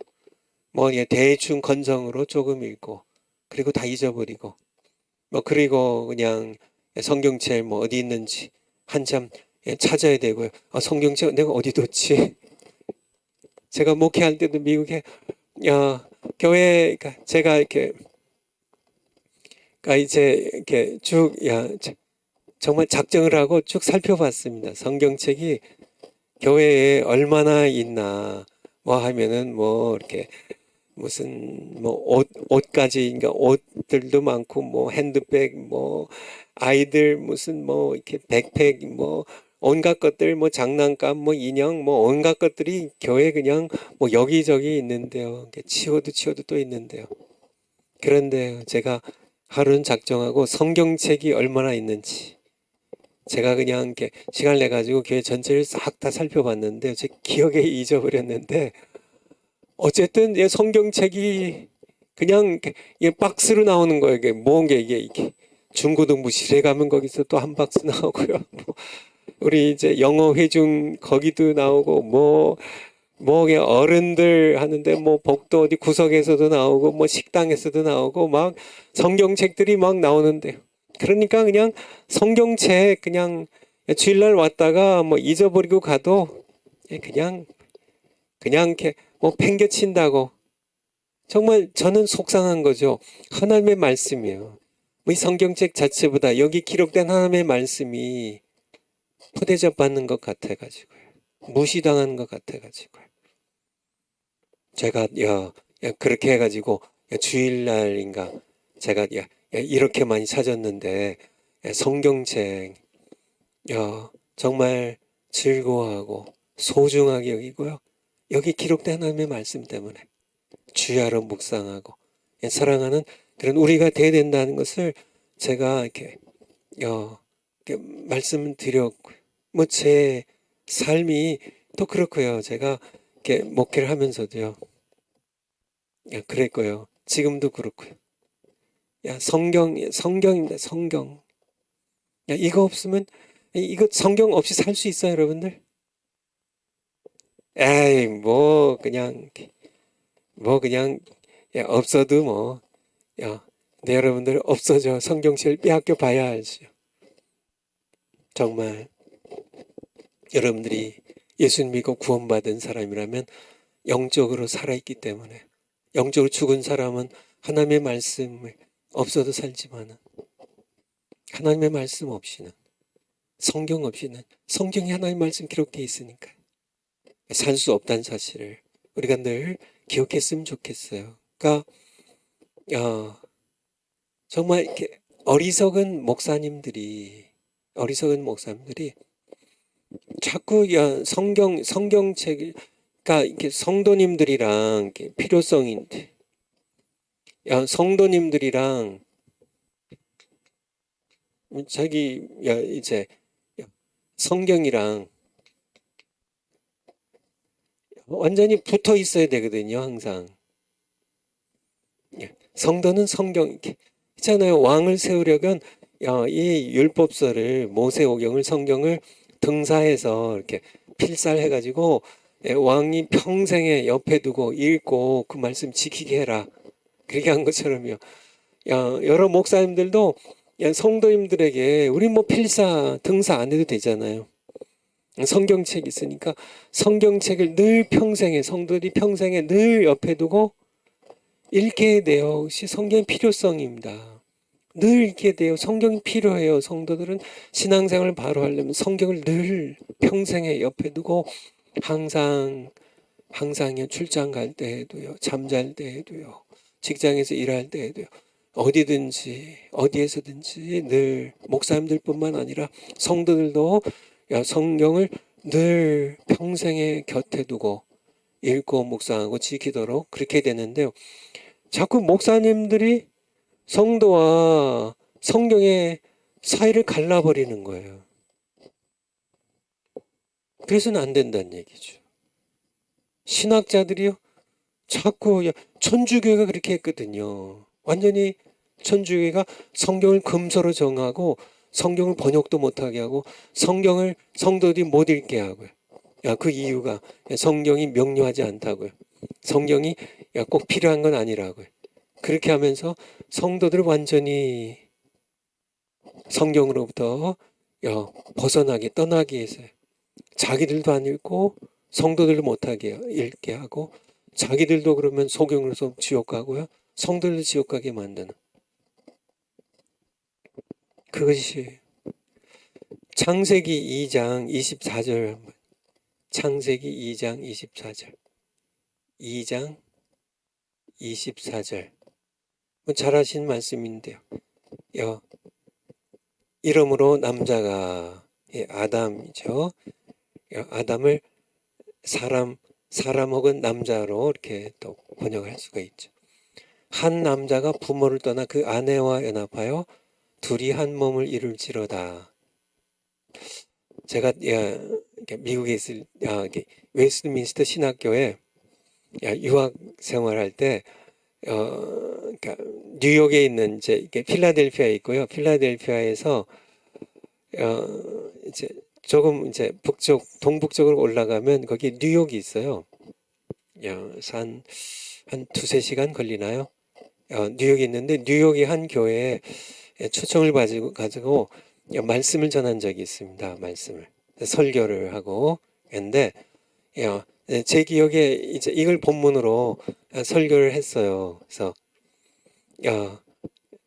뭐 대충 건성으로 조금 읽고, 그리고 다 잊어버리고, 그리고 그냥 성경책 뭐 어디 있는지 한참 찾아야 되고요. 성경책 내가 어디 뒀지? 제가 목회할 때도 미국에 교회, 제가 이렇게 이제 이렇게 쭉 정말 작정을 하고 쭉 살펴봤습니다. 성경책이 교회에 얼마나 있나. 뭐 하면은 뭐 이렇게 무슨 뭐 옷까지, 그러니까 옷들도 많고, 뭐 핸드백, 뭐 아이들 무슨 뭐 이렇게 백팩, 뭐 온갖 것들, 뭐 장난감, 뭐 인형, 뭐 온갖 것들이 교회 그냥 뭐 여기저기 있는데요. 치워도 또 있는데요. 그런데 제가 하루는 작정하고 성경책이 얼마나 있는지 제가 그냥 이렇게 시간을 내 가지고 교회 전체를 싹 다 살펴봤는데 제 기억에 잊어버렸는데, 어쨌든 성경책이 그냥 박스로 나오는 거예요. 이게 뭔게 이게 중고등부실에 가면 거기서 또 한 박스 나오고요. 우리 이제 영어 회중 거기도 나오고, 뭐 그냥 어른들 하는데 뭐 복도 어디 구석에서도 나오고, 뭐 식당에서도 나오고, 막 성경책들이 막 나오는데요. 그러니까 그냥 성경책 그냥 주일날 왔다가 뭐 잊어버리고 가도 그냥 이렇게 뭐 팽개친다고. 정말 저는 속상한 거죠. 하나님의 말씀이에요. 이 성경책 자체보다 여기 기록된 하나님의 말씀이 푸대접 받는 것 같아가지고요. 무시당하는 것 같아가지고요. 제가 그렇게 해가지고 주일날인가 제가 이렇게 많이 찾았는데 성경책 정말 즐거워하고 소중하게 여기고요. 여기 기록된 하나님의 말씀 때문에 주야로 묵상하고 사랑하는 그런 우리가 돼야 된다는 것을 제가 이렇게 말씀드렸고요. 뭐 제 삶이 또 그렇고요. 제가 이렇게 목회를 하면서도요. 그랬고요. 지금도 그렇고요. 성경입니다. 성경. 이거 없으면 이거 성경 없이 살 수 있어요, 여러분들? 에이, 뭐 그냥 없어도 뭐 네, 여러분들 없어져 성경책을 빼앗겨 봐야 알죠. 정말 여러분들이 예수 믿고 구원받은 사람이라면 영적으로 살아있기 때문에 영적으로 죽은 사람은 하나님의 말씀을 없어도 살지만은 하나님의 말씀 없이는 성경 없이는 성경에 하나님의 말씀 기록되어 있으니까 살 수 없다는 사실을 우리가 늘 기억했으면 좋겠어요. 그러니까 정말 이렇게 어리석은 목사님들이 자꾸 성경책 그러니까 이렇게 성도님들이랑 이렇게 필요성인데 성도님들이랑 자기 이제 성경이랑 완전히 붙어 있어야 되거든요. 항상 성도는 성경 이렇게 있잖아요. 왕을 세우려면 이 율법서를 모세오경을 성경을 등사해서 이렇게 필살해가지고 왕이 평생에 옆에 두고 읽고 그 말씀 지키게 해라. 그렇게 한 것처럼요. 여러 목사님들도 성도님들에게 우리 뭐 필사 등사 안 해도 되잖아요. 성경책 있으니까 성경책을 늘 평생에 성도들이 평생에 늘 옆에 두고 읽게 돼요. 혹시 성경의 필요성입니다. 늘 읽게 돼요. 성경이 필요해요. 성도들은 신앙생활을 바로 하려면 성경을 늘 평생에 옆에 두고 항상 출장 갈 때에도요. 잠잘 때에도요. 직장에서 일할 때에도요. 어디든지 어디에서든지 늘 목사님들뿐만 아니라 성도들도 성경을 늘 평생에 곁에 두고 읽고 묵상하고 지키도록 그렇게 되는데요. 자꾸 목사님들이 성도와 성경의 사이를 갈라버리는 거예요. 그래서는 안 된다는 얘기죠. 신학자들이요. 자꾸 천주교가 그렇게 했거든요. 완전히 천주교가 성경을 금서로 정하고 성경을 번역도 못하게 하고 성경을 성도들이 못 읽게 하고요. 그 이유가 성경이 명료하지 않다고요. 성경이 꼭 필요한 건 아니라고요. 그렇게 하면서 성도들을 완전히 성경으로부터 벗어나게 떠나게 해서요. 자기들도 안 읽고 성도들도 못하게 읽게 하고 자기들도 그러면 소경으로서 지옥 가고요. 성도들도 지옥 가게 만드는 그것이 창세기 2장 24절 창세기 2장 24절 2장 24절 잘 아시는 말씀인데요. 이름으로 남자가 아담이죠. 아담을 사람 혹은 남자로 이렇게 또 번역할 수가 있죠. 한 남자가 부모를 떠나 그 아내와 연합하여 둘이 한 몸을 이룰지로다. 제가 미국에 있을 웨스트민스터 신학교에 유학 생활할 때 그러니까 뉴욕에 있는 이제 필라델피아에 있고요. 필라델피아에서 이제 조금 이제 동북쪽으로 올라가면 거기 뉴욕이 있어요. 한 두세 시간 걸리나요? 뉴욕이 있는데 뉴욕의 한 교회에 초청을 가지고 말씀을 전한 적이 있습니다. 말씀을 설교를 하고 근데 제 기억에 이제 이걸 본문으로 설교를 했어요. 그래서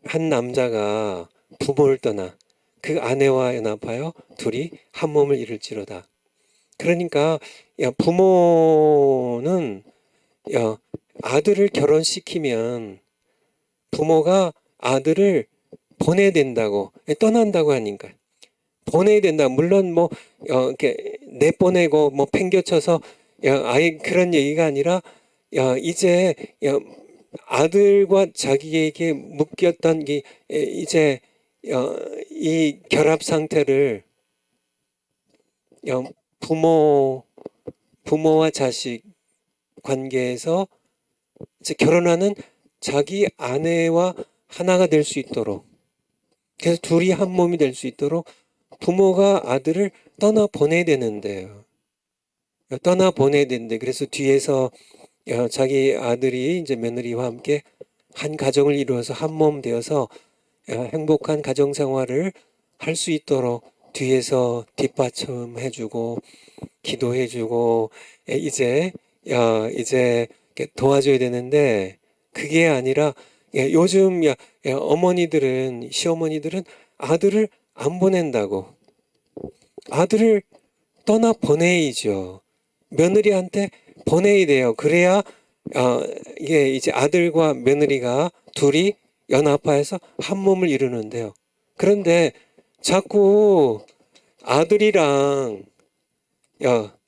한 남자가 부모를 떠나 그 아내와 연합하여 둘이 한 몸을 이룰지로다. 그러니까 부모는 아들을 결혼시키면 부모가 아들을 보내야 된다고 떠난다고 하니까 보내야 된다. 물론 뭐 이렇게 내보내고 뭐 팽겨쳐서 아예 그런 얘기가 아니라 이제 아들과 자기에게 묶였던 이제 이 결합 상태를 부모와 자식 관계에서 이제 결혼하는 자기 아내와 하나가 될 수 있도록 그래서 둘이 한 몸이 될 수 있도록 부모가 아들을 떠나 보내야 되는데요. 떠나 보내야 되는데 그래서 뒤에서 자기 아들이 이제 며느리와 함께 한 가정을 이루어서 한 몸 되어서 행복한 가정 생활을 할 수 있도록 뒤에서 뒷받침해주고 기도해주고 이제 도와줘야 되는데 그게 아니라 요즘 어머니들은 시어머니들은 아들을 안 보낸다고 아들을 떠나 보내야죠. 며느리한테 보내야 돼요. 그래야 이게 이제 아들과 며느리가 둘이 연합하여서 한 몸을 이루는데요. 그런데 자꾸 아들이랑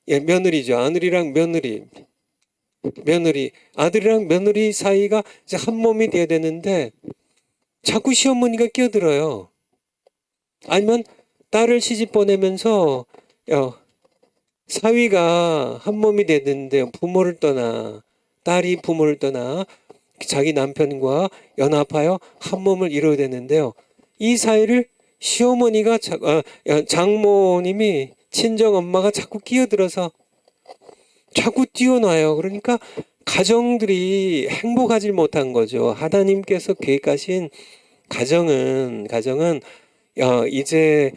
며느리죠. 아들이랑 며느리 아들이랑 며느리 사이가 이제 한 몸이 돼야 되는데 자꾸 시어머니가 끼어들어요. 아니면 딸을 시집 보내면서 사위가 한 몸이 되는데 부모를 떠나 딸이 부모를 떠나 자기 남편과 연합하여 한 몸을 이루어야 되는데요. 이 사이를 시어머니가 장모님이 친정 엄마가 자꾸 끼어들어서 자꾸 뛰어놔요. 그러니까 가정들이 행복하지 못한 거죠. 하나님께서 계획하신 가정은 이제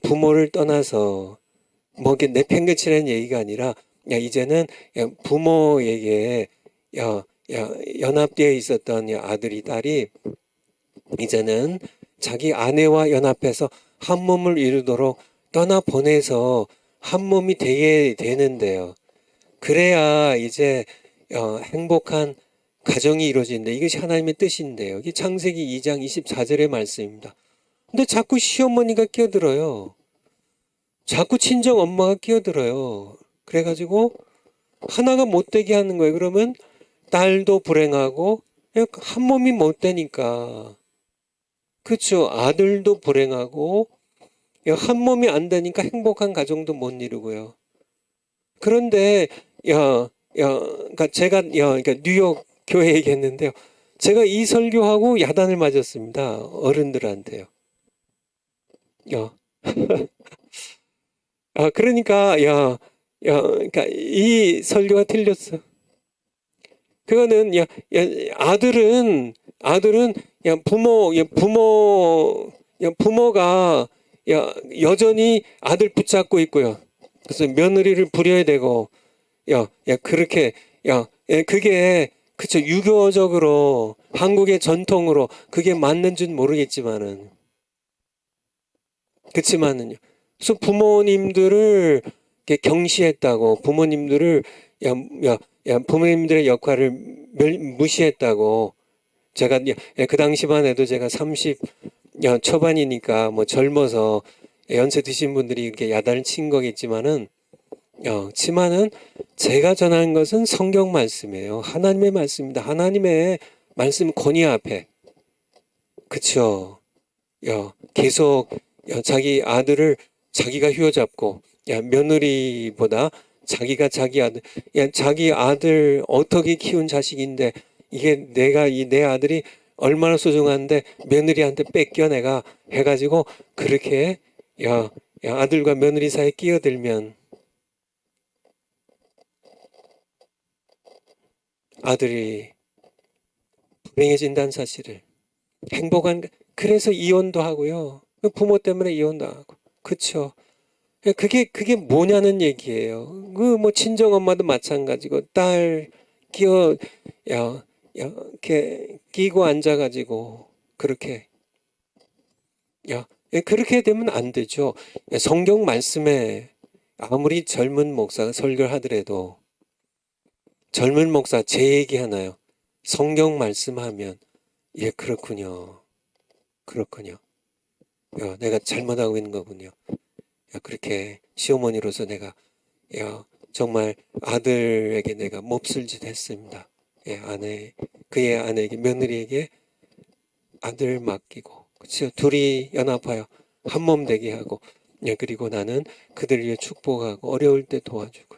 부모를 떠나서 뭐 이렇게 내팽개치는 얘기가 아니라 이제는 부모에게 연합되어 있었던 아들이 딸이 이제는 자기 아내와 연합해서 한 몸을 이루도록 떠나 보내서 한 몸이 되게 되는데요. 그래야 이제 행복한 가정이 이루어지는데 이것이 하나님의 뜻인데요. 이게 창세기 2장 24절의 말씀입니다. 근데 자꾸 시어머니가 끼어들어요. 자꾸 친정 엄마가 끼어들어요. 그래가지고 하나가 못 되게 하는 거예요. 그러면 딸도 불행하고 한 몸이 못 되니까 그렇죠. 아들도 불행하고 한 몸이 안 되니까 행복한 가정도 못 이루고요. 그런데 그러니까 제가 그러니까 뉴욕 교회 얘기했는데요. 제가 이 설교하고 야단을 맞았습니다. 어른들한테요. 그러니까 그러니까 이 설교가 틀렸어. 그거는 아들은 부모가 여전히 아들 붙잡고 있고요. 그래서 며느리를 부려야 되고 그렇게 그게 그쵸 유교적으로 한국의 전통으로 그게 맞는 줄 모르겠지만은 그렇지만은요. 그래서 부모님들을 경시했다고 부모님들을 부모님들의 역할을 무시했다고 제가 그 당시만 해도 제가 30 초반이니까 뭐 젊어서 연세 드신 분들이 이렇게 야단을 친 거겠지만은 치마는 제가 전하는 것은 성경 말씀이에요. 하나님의 말씀입니다. 하나님의 말씀 권위 앞에 그쵸? 계속 자기 아들을 자기가 휘어잡고 며느리보다 자기가 자기 아들 어떻게 키운 자식인데 이게 내 아들이 얼마나 소중한데 며느리한테 뺏겨 내가 해가지고 그렇게 아들과 며느리 사이에 끼어들면 아들이 불행해진다는 사실을 그래서 이혼도 하고요. 부모 때문에 이혼당하고. 그쵸? 그게 뭐냐는 얘기예요. 그 뭐 친정 엄마도 마찬가지고 딸 끼어 야, 이렇게 끼고 앉아가지고 그렇게 그렇게 되면 안 되죠. 성경 말씀에 아무리 젊은 목사가 설교를 하더라도 젊은 목사 제 얘기 하나요. 성경 말씀하면 그렇군요. 그렇군요. 내가 잘못하고 있는 거군요. 그렇게 시어머니로서 내가 정말 아들에게 내가 몹쓸 짓 했습니다. 그의 아내에게 며느리에게 아들 맡기고 그렇죠. 둘이 연합하여 한 몸 되게 하고 그리고 나는 그들을 위해 축복하고 어려울 때 도와주고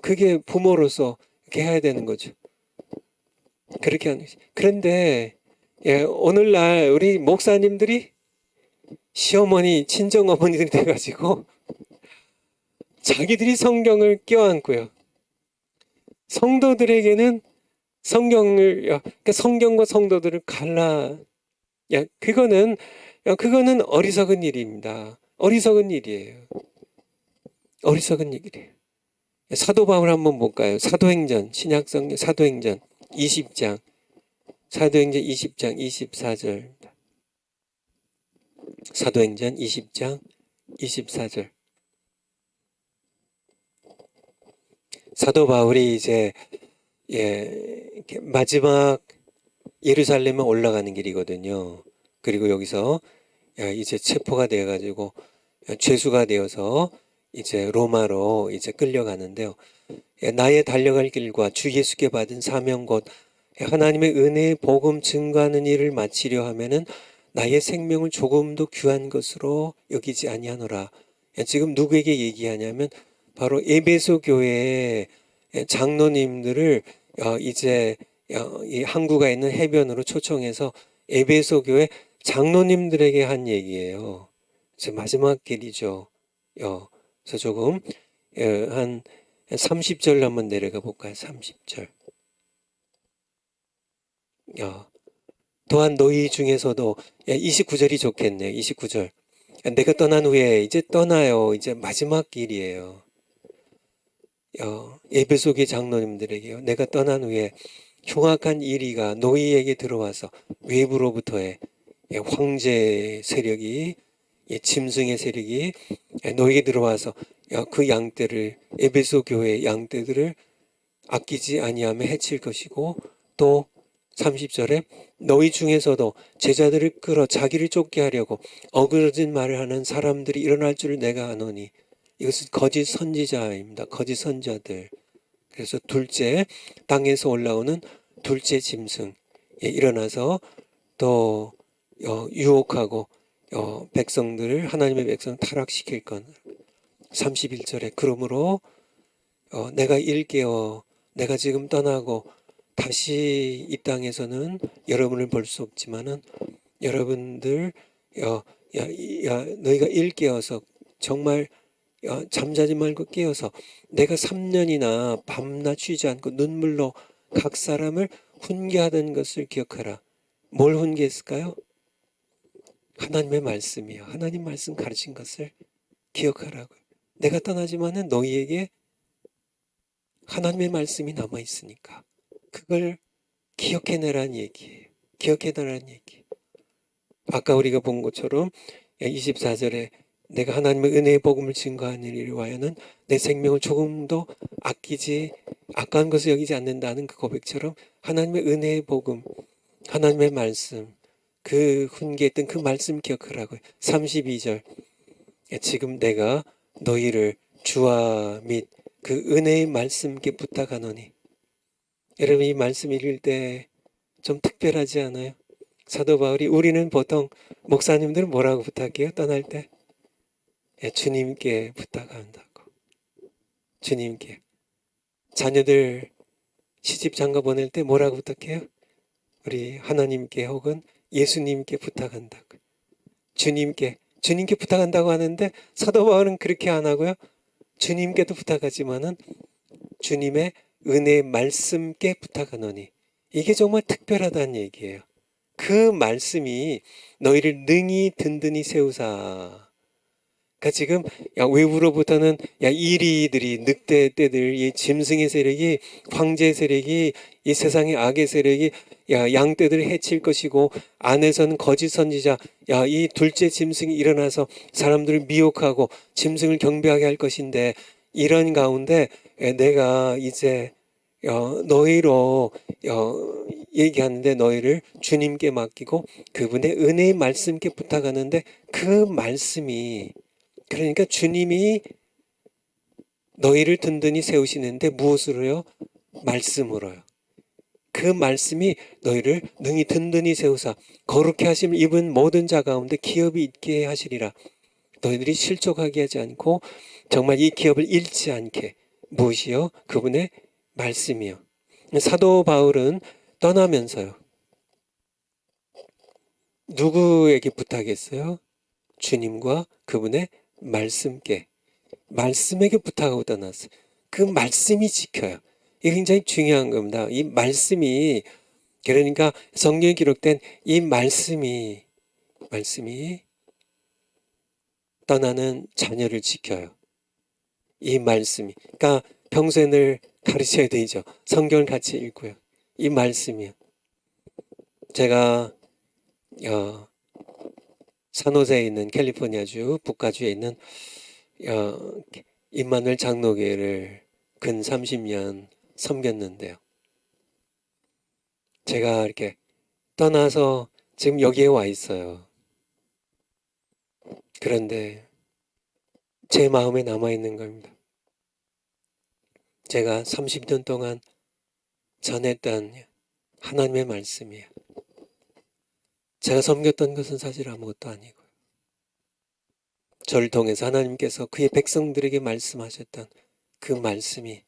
그게 부모로서 이렇게 해야 되는 거죠. 그렇게 하는 거죠. 그런데 오늘날 우리 목사님들이 시어머니 친정어머니들이 돼가지고 자기들이 성경을 껴안고요. 성도들에게는 그러니까 성경과 성도들을 그거는 어리석은 일입니다. 어리석은 일이에요. 어리석은 일이에요. 사도 바울 한번 볼까요? 사도행전, 신약성경 사도행전 20장, 사도행전 20장 24절입니다. 사도행전 20장 24절. 사도 바울이 이제 이렇게 마지막 예루살렘에 올라가는 길이거든요. 그리고 여기서 이제 체포가 되어가지고 죄수가 되어서 이제 로마로 이제 끌려가는데요. 나의 달려갈 길과 주 예수께 받은 사명 곧 하나님의 은혜의 복음 증거하는 일을 마치려 하면은 나의 생명을 조금도 귀한 것으로 여기지 아니하노라. 지금 누구에게 얘기하냐면 바로 에베소 교회의 장로님들을 이제 이 항구가 있는 해변으로 초청해서 에베소 교회 장로님들에게 한 얘기예요. 이제 마지막 길이죠. 그래서 조금 한 30절 한번 내려가 볼까요? 30절. 또한 너희 중에서도 29절이 좋겠네요. 29절. 내가 떠난 후에 이제 떠나요. 이제 마지막 길이에요. 에베소교 장로님들에게요. 내가 떠난 후에 흉악한 이리가 너희에게 들어와서 외부로부터의 황제 세력이 짐승의 세력이 너희에게 들어와서 그 양떼를 에베소 교회의 양떼들을 아끼지 아니하며 해칠 것이고 또 30절에 너희 중에서도 제자들을 끌어 자기를 쫓게 하려고 어그러진 말을 하는 사람들이 일어날 줄을 내가 아노니 이것은 거짓 선지자입니다. 거짓 선지자들. 그래서 둘째 땅에서 올라오는 둘째 짐승 일어나서 또 유혹하고 백성들을 하나님의 백성을 타락시킬 건 31절에 그러므로 내가 일깨워 내가 지금 떠나고 다시 이 땅에서는 여러분을 볼 수 없지만은 여러분들 너희가 일깨어서 정말 잠자지 말고 깨어서 내가 3년이나 밤낮 쉬지 않고 눈물로 각 사람을 훈계하던 것을 기억하라. 뭘 훈계했을까요? 하나님의 말씀이요. 하나님 말씀 가르친 것을 기억하라고요. 내가 떠나지만은 너희에게 하나님의 말씀이 남아 있으니까 그걸 기억해내라는 얘기예요. 기억해내라는 얘기. 아까 우리가 본 것처럼 24절에 내가 하나님의 은혜의 복음을 증거하는 일을 위하여는 내 생명을 조금도 아까운 것을 여기지 않는다는 그 고백처럼 하나님의 은혜의 복음, 하나님의 말씀, 그 훈계했던 그 말씀 기억하라고요. 32절 지금 내가 너희를 주와 및 그 은혜의 말씀께 부탁하노니 여러분 이 말씀 읽을 때 좀 특별하지 않아요? 사도 바울이 우리는 보통 목사님들은 뭐라고 부탁해요? 떠날 때? 주님께 부탁한다고. 주님께. 자녀들 시집 장가 보낼 때 뭐라고 부탁해요? 우리 하나님께 혹은 예수님께 부탁한다고. 주님께 부탁한다고 하는데 사도 바울은 그렇게 안 하고요. 주님께도 부탁하지만은 주님의 은혜의 말씀께 부탁하노니 이게 정말 특별하다는 얘기예요. 그 말씀이 너희를 능히 든든히 세우사. 그러니까 지금 외부로부터는 이리들이 늑대 떼들 이 짐승의 세력이 황제 세력이 이 세상의 악의 세력이 양떼들을 해칠 것이고 안에서는 거짓 선지자 이 둘째 짐승이 일어나서 사람들을 미혹하고 짐승을 경배하게 할 것인데 이런 가운데 내가 이제 너희로 얘기하는데 너희를 주님께 맡기고 그분의 은혜의 말씀께 부탁하는데 그 말씀이 그러니까 주님이 너희를 든든히 세우시는데 무엇으로요? 말씀으로요. 그 말씀이 너희를 능히 든든히 세우사 거룩해 하심을 입은 모든 자 가운데 기업이 있게 하시리라. 너희들이 실족하게 하지 않고 정말 이 기업을 잃지 않게 무엇이요? 그분의 말씀이요. 사도 바울은 떠나면서요. 누구에게 부탁했어요? 주님과 그분의 말씀에게 부탁하고 떠났어요. 그 말씀이 지켜요. 이게 굉장히 중요한 겁니다. 이 말씀이 그러니까 성경에 기록된 이 말씀이 떠나는 자녀를 지켜요. 이 말씀이 그러니까 평소에 늘 가르쳐야 되죠. 성경을 같이 읽고요. 이 말씀이요. 제가 산호세에 있는 캘리포니아주 북가주에 있는 임마누엘 장로교회를 근 30년 섬겼는데요. 제가 이렇게 떠나서 지금 여기에 와 있어요. 그런데 제 마음에 남아있는 겁니다. 제가 30년 동안 전했던 하나님의 말씀이에요. 제가 섬겼던 것은 사실 아무것도 아니고요. 저를 통해서 하나님께서 그의 백성들에게 말씀하셨던 그 말씀이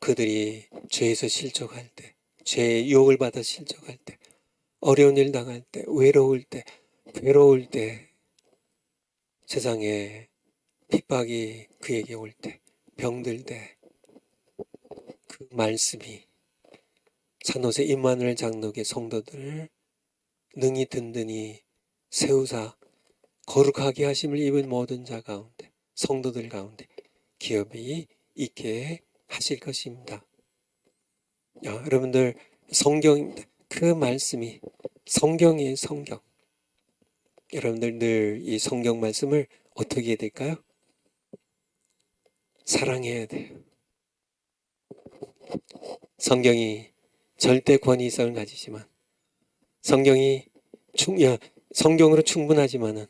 그들이 죄에서 실족할 때, 죄의 유혹을 받아 실족할 때, 어려운 일 당할 때, 외로울 때, 괴로울 때, 세상에 핍박이 그에게 올 때, 병들 때, 그 말씀이 산호세 임마누엘 장로교회 성도들을 능히 든든히 세우사 거룩하게 하심을 입은 모든 자 가운데 성도들 가운데 기업이 있게 하실 것입니다. 여러분들 성경입니다. 그 말씀이 성경이에요. 성경. 여러분들 늘 이 성경 말씀을 어떻게 해야 될까요? 사랑해야 돼요. 성경이 절대 권위성을 가지지만 성경으로 충분하지만은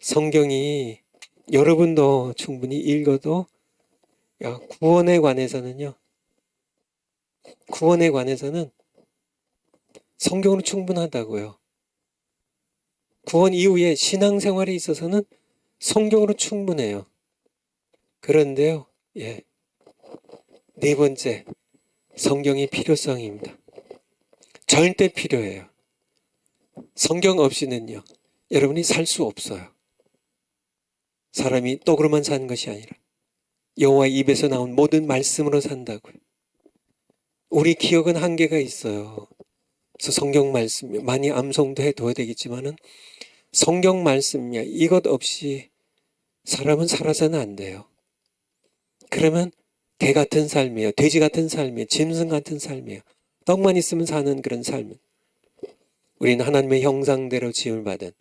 성경이 여러분도 충분히 읽어도 구원에 관해서는 성경으로 충분하다고요. 구원 이후에 신앙생활에 있어서는 성경으로 충분해요. 그런데요, 네 번째, 성경의 필요성입니다. 절대 필요해요. 성경 없이는요, 여러분이 살 수 없어요. 사람이 떡으로만 사는 것이 아니라 여호와의 입에서 나온 모든 말씀으로 산다고요. 우리 기억은 한계가 있어요. 그래서 성경 말씀 많이 암송도 해둬야 되겠지만은 성경 말씀이야 이것 없이 사람은 살아서는 안 돼요. 그러면 개 같은 삶이에요. 돼지 같은 삶이에요. 짐승 같은 삶이에요. 떡만 있으면 사는 그런 삶. 우리는 하나님의 형상대로 지음을 받은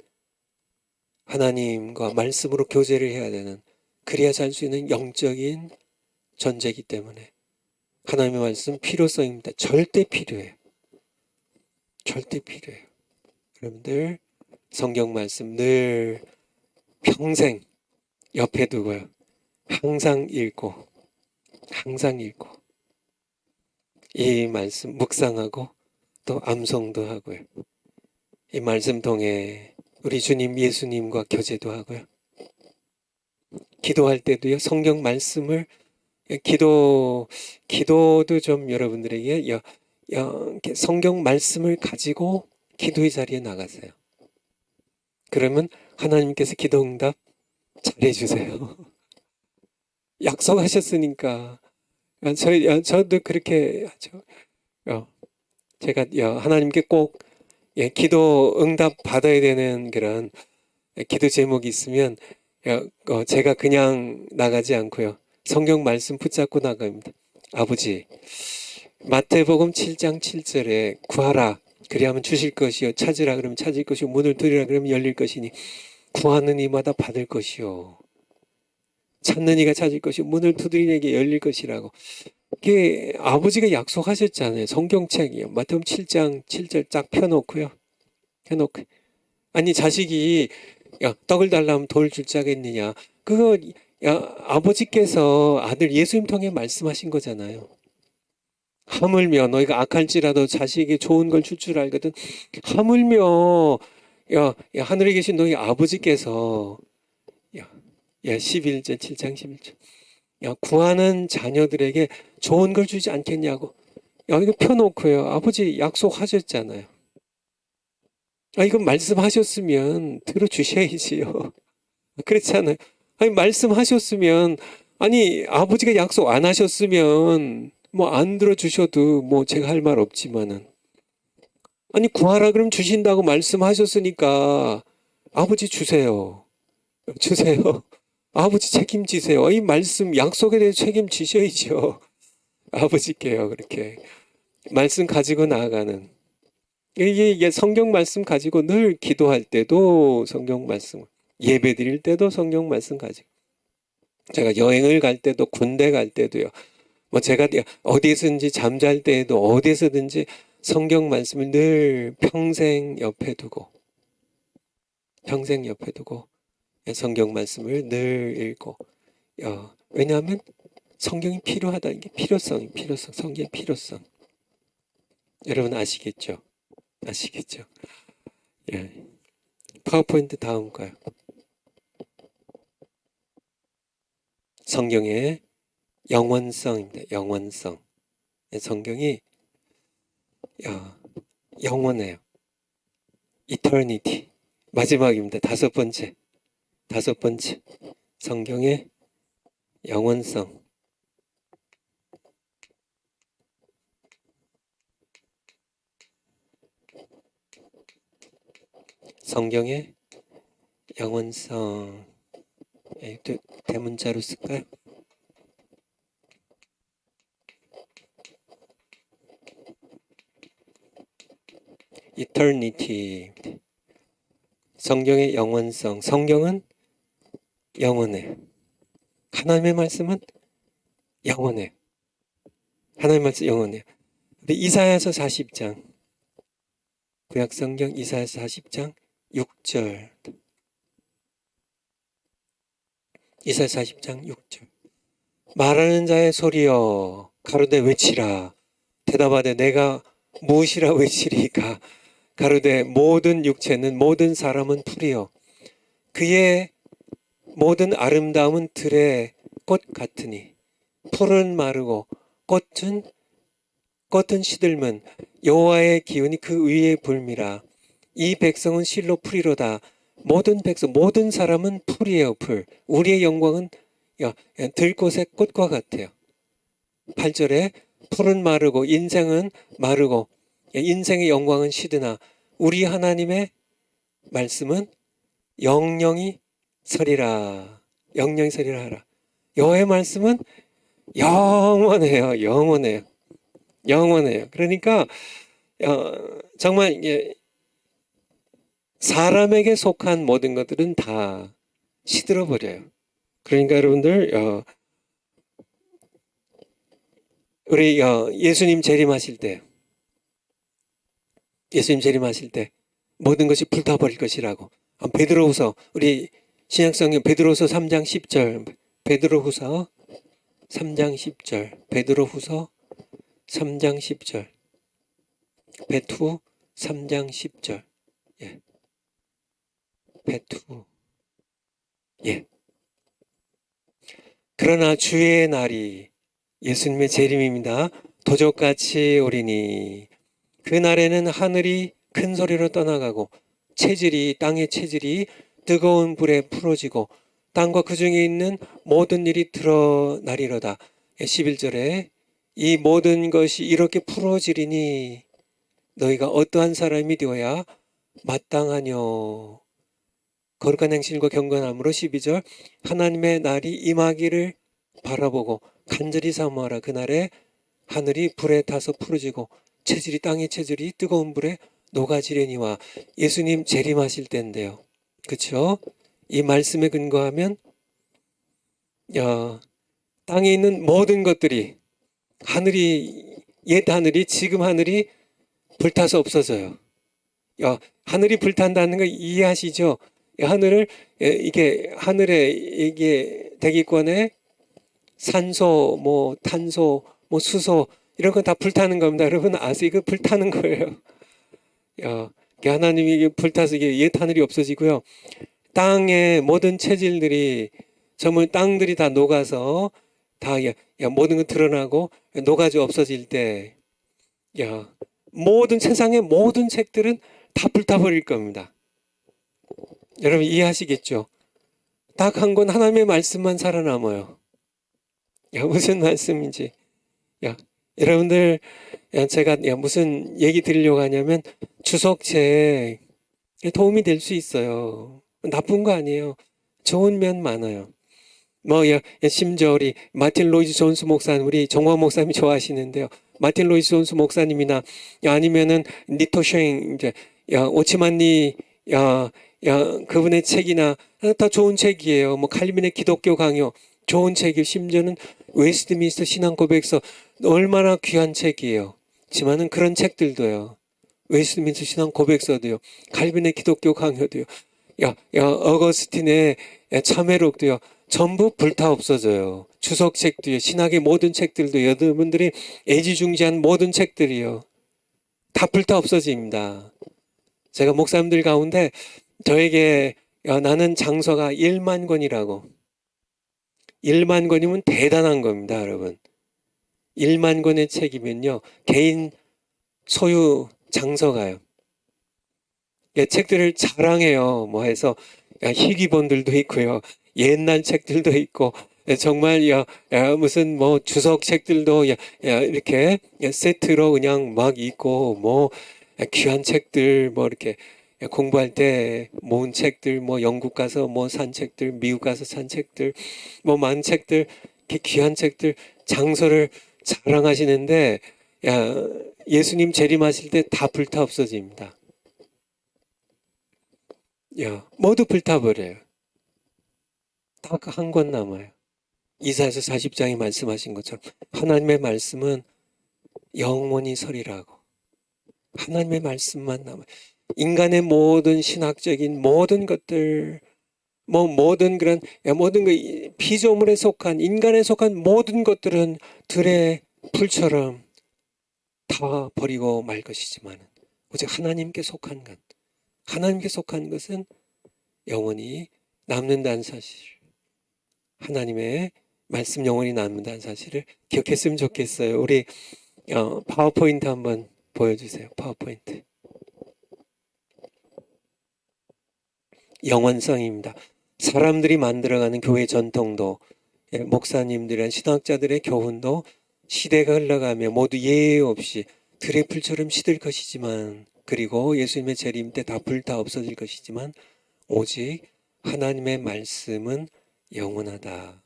하나님과 말씀으로 교제를 해야 되는 그래야 살 수 있는 영적인 존재이기 때문에 하나님의 말씀 필요성입니다. 절대 필요해요. 절대 필요해요. 여러분들 성경 말씀 늘 평생 옆에 두고요. 항상 읽고 이 말씀 묵상하고 또 암송도 하고요. 이 말씀 통해 우리 주님 예수님과 교제도 하고요. 기도할 때도요. 성경 말씀을 기도도 좀 여러분들에게 성경 말씀을 가지고 기도의 자리에 나가세요. 그러면 하나님께서 기도 응답 잘해주세요. 약속하셨으니까 저도 그렇게 하죠. 제가 하나님께 꼭 기도 응답 받아야 되는 그런 기도 제목이 있으면 제가 그냥 나가지 않고요. 성경 말씀 붙잡고 나갑니다. 아버지, 마태복음 7장 7절에 구하라 그리하면 주실 것이요, 찾으라 그러면 찾을 것이요, 문을 두드리라 그러면 열릴 것이니 구하는 이마다 받을 것이요, 찾는 이가 찾을 것이요, 문을 두드리는 이에게 열릴 것이라고. 이게 아버지가 약속하셨잖아요. 성경책이요. 마태복음 7장 7절 딱 펴놓고요. 아니 자식이 떡을 달라면 돌 줄 자겠느냐. 그거 아버지께서 아들 예수님 통해 말씀하신 거잖아요. 하물며 너희가 악할지라도 자식에게 좋은 걸 줄 줄 알거든. 하물며 하늘에 계신 너희 아버지께서 11절 7장 11절 구하는 자녀들에게 좋은 걸 주지 않겠냐고. 이거 펴놓고요. 아버지 약속하셨잖아요. 이거 말씀하셨으면 들어주셔야지요. 그렇잖아요. 아니 말씀하셨으면, 아니 아버지가 약속 안 하셨으면 뭐 안 들어주셔도 뭐 제가 할 말 없지만은, 아니 구하라 그러면 주신다고 말씀하셨으니까 아버지 주세요. 아버지 책임지세요. 이 말씀 약속에 대해서 책임지셔야죠. 아버지께요. 그렇게 말씀 가지고 나아가는, 이게 성경 말씀 가지고 늘 기도할 때도 성경 말씀, 예배 드릴 때도 성경 말씀 가지고, 제가 여행을 갈 때도 군대 갈 때도요. 뭐 제가 어디서든지 잠잘 때에도 어디서든지 성경 말씀을 늘 평생 옆에 두고 성경 말씀을 늘 읽고, 왜냐하면 성경이 필요하다는 게 필요성, 성경의 필요성. 여러분 아시겠죠? 예. 파워포인트 다음 거요. 성경의 영원성입니다. 영원성. 성경이 영원해요. eternity. 마지막입니다. 다섯 번째. 성경의 영원성. 성경의 영원성. 대문자로 쓸까요? eternity. 성경의 영원성. 성경은 영원해. 하나님의 말씀은 영원해. 하나님의 말씀 영원해. 근데 이사야서 40장, 구약성경 이사야서 40장 6절. 이사야서 40장 6절. 말하는 자의 소리여 가로되 외치라. 대답하되 내가 무엇이라 외치리까. 가로되 모든 육체는, 모든 사람은 풀이요 그의 모든 아름다움은 들의 꽃 같으니 풀은 마르고 꽃은 시들면 여호와의 기운이 그 위에 불미라. 이 백성은 실로 풀이로다. 모든 백성, 모든 사람은 풀이에요. 풀. 우리의 영광은 들꽃의 꽃과 같아요. 8절에 풀은 마르고 인생은 마르고 인생의 영광은 시드나 우리 하나님의 말씀은 영영이 서리라. 하라. 여호와의 말씀은 영원해요. 그러니까 정말 사람에게 속한 모든 것들은 다 시들어 버려요. 그러니까 여러분들 우리 예수님 재림하실 때 모든 것이 불타버릴 것이라고. 베드로후서, 우리 신약성경 베드로후서 3장 10절, 베드로후서 3장 10절, 베드로후서 3장 10절, 베투 3장 10절. 베투. 그러나 주의 날이, 예수님의 재림입니다. 도적같이 오리니 그 날에는 하늘이 큰 소리로 떠나가고 땅의 체질이 뜨거운 불에 풀어지고 땅과 그 중에 있는 모든 일이 드러나리로다. 11절에 이 모든 것이 이렇게 풀어지리니 너희가 어떠한 사람이 되어야 마땅하뇨. 거룩한 행실과 경건함으로 12절 하나님의 날이 임하기를 바라보고 간절히 사모하라. 그날에 하늘이 불에 타서 푸르지고 체질이 땅의 체질이 뜨거운 불에 녹아지려니와. 예수님 재림하실 때인데요. 그렇죠? 이 말씀에 근거하면 땅에 있는 모든 것들이 하늘이 옛 하늘이 지금 하늘이 불타서 없어져요. 하늘이 불탄다는 거 이해하시죠? 하늘을 이게 하늘에 이게 대기권에 산소, 뭐 탄소, 뭐 수소 이런 건 다 불타는 겁니다. 여러분 아세요? 이거 불타는 거예요. 하나님이 이게 불타서 이게 옛 하늘이 없어지고요. 땅의 모든 체질들이 전부 땅들이 다 녹아서 다 모든 건 드러나고 녹아져 없어질 때 모든 세상의 모든 책들은 다 불타버릴 겁니다. 여러분 이해하시겠죠? 딱 한 권 하나님의 말씀만 살아남아요. 무슨 말씀인지. 여러분들 제가 무슨 얘기 드리려고 하냐면 주석책 도움이 될 수 있어요. 나쁜 거 아니에요. 좋은 면 많아요. 심지어 우리 마틴 로이드 존스 목사님, 우리 정화 목사님이 좋아하시는데요. 마틴 로이드 존스 목사님이나 아니면은 니토 쉥 이제 오치만니 그분의 책이나 다 좋은 책이에요. 뭐 칼빈의 기독교 강요 좋은 책이에요. 심지어는 웨스트민스터 신앙 고백서 얼마나 귀한 책이에요. 지만은 그런 책들도요. 웨스트민스터 신앙 고백서도요. 칼빈의 기독교 강요도요. 어거스틴의 참회록도요. 전부 불타 없어져요. 주석책도요. 신학의 모든 책들도 여러분들이 애지중지한 모든 책들이요. 다 불타 없어집니다. 제가 목사님들 가운데 저에게 나는 장서가 1만 권이라고. 1만 권이면 대단한 겁니다, 여러분. 1만 권의 책이면요. 개인 소유 장서가요. 책들을 자랑해요. 뭐 해서 희귀본들도 있고요. 옛날 책들도 있고 정말 무슨 뭐 주석 책들도 이렇게 세트로 그냥 막 있고 뭐 귀한 책들 뭐 이렇게 공부할 때 모은 책들 뭐 영국 가서 뭐 산 책들 미국 가서 산 책들 뭐 많은 책들 이렇게 귀한 책들 장서를 자랑하시는데 예수님 재림하실 때 다 불타 없어집니다. 모두 불타버려요. 딱 한 권 남아요. 이사야서 40장이 말씀하신 것처럼 하나님의 말씀은 영원히 서리라고. 하나님의 말씀만 남아요. 인간의 모든 신학적인 모든 것들 모든 그런 모든 피조물에 속한 인간에 속한 모든 것들은 들의 풀처럼 다 버리고 말 것이지만 오직 하나님께 속한 것 하나님께 속한 것은 영원히 남는다는 사실 하나님의 말씀 영원히 남는다는 사실을 기억했으면 좋겠어요. 우리 파워포인트 한번 보여주세요. 파워포인트. 영원성입니다. 사람들이 만들어가는 교회 전통도 목사님들이나 신학자들의 교훈도 시대가 흘러가며 모두 예외 없이 들의 풀처럼 시들 것이지만 그리고 예수님의 재림 때 다 불타 없어질 것이지만 오직 하나님의 말씀은 영원하다.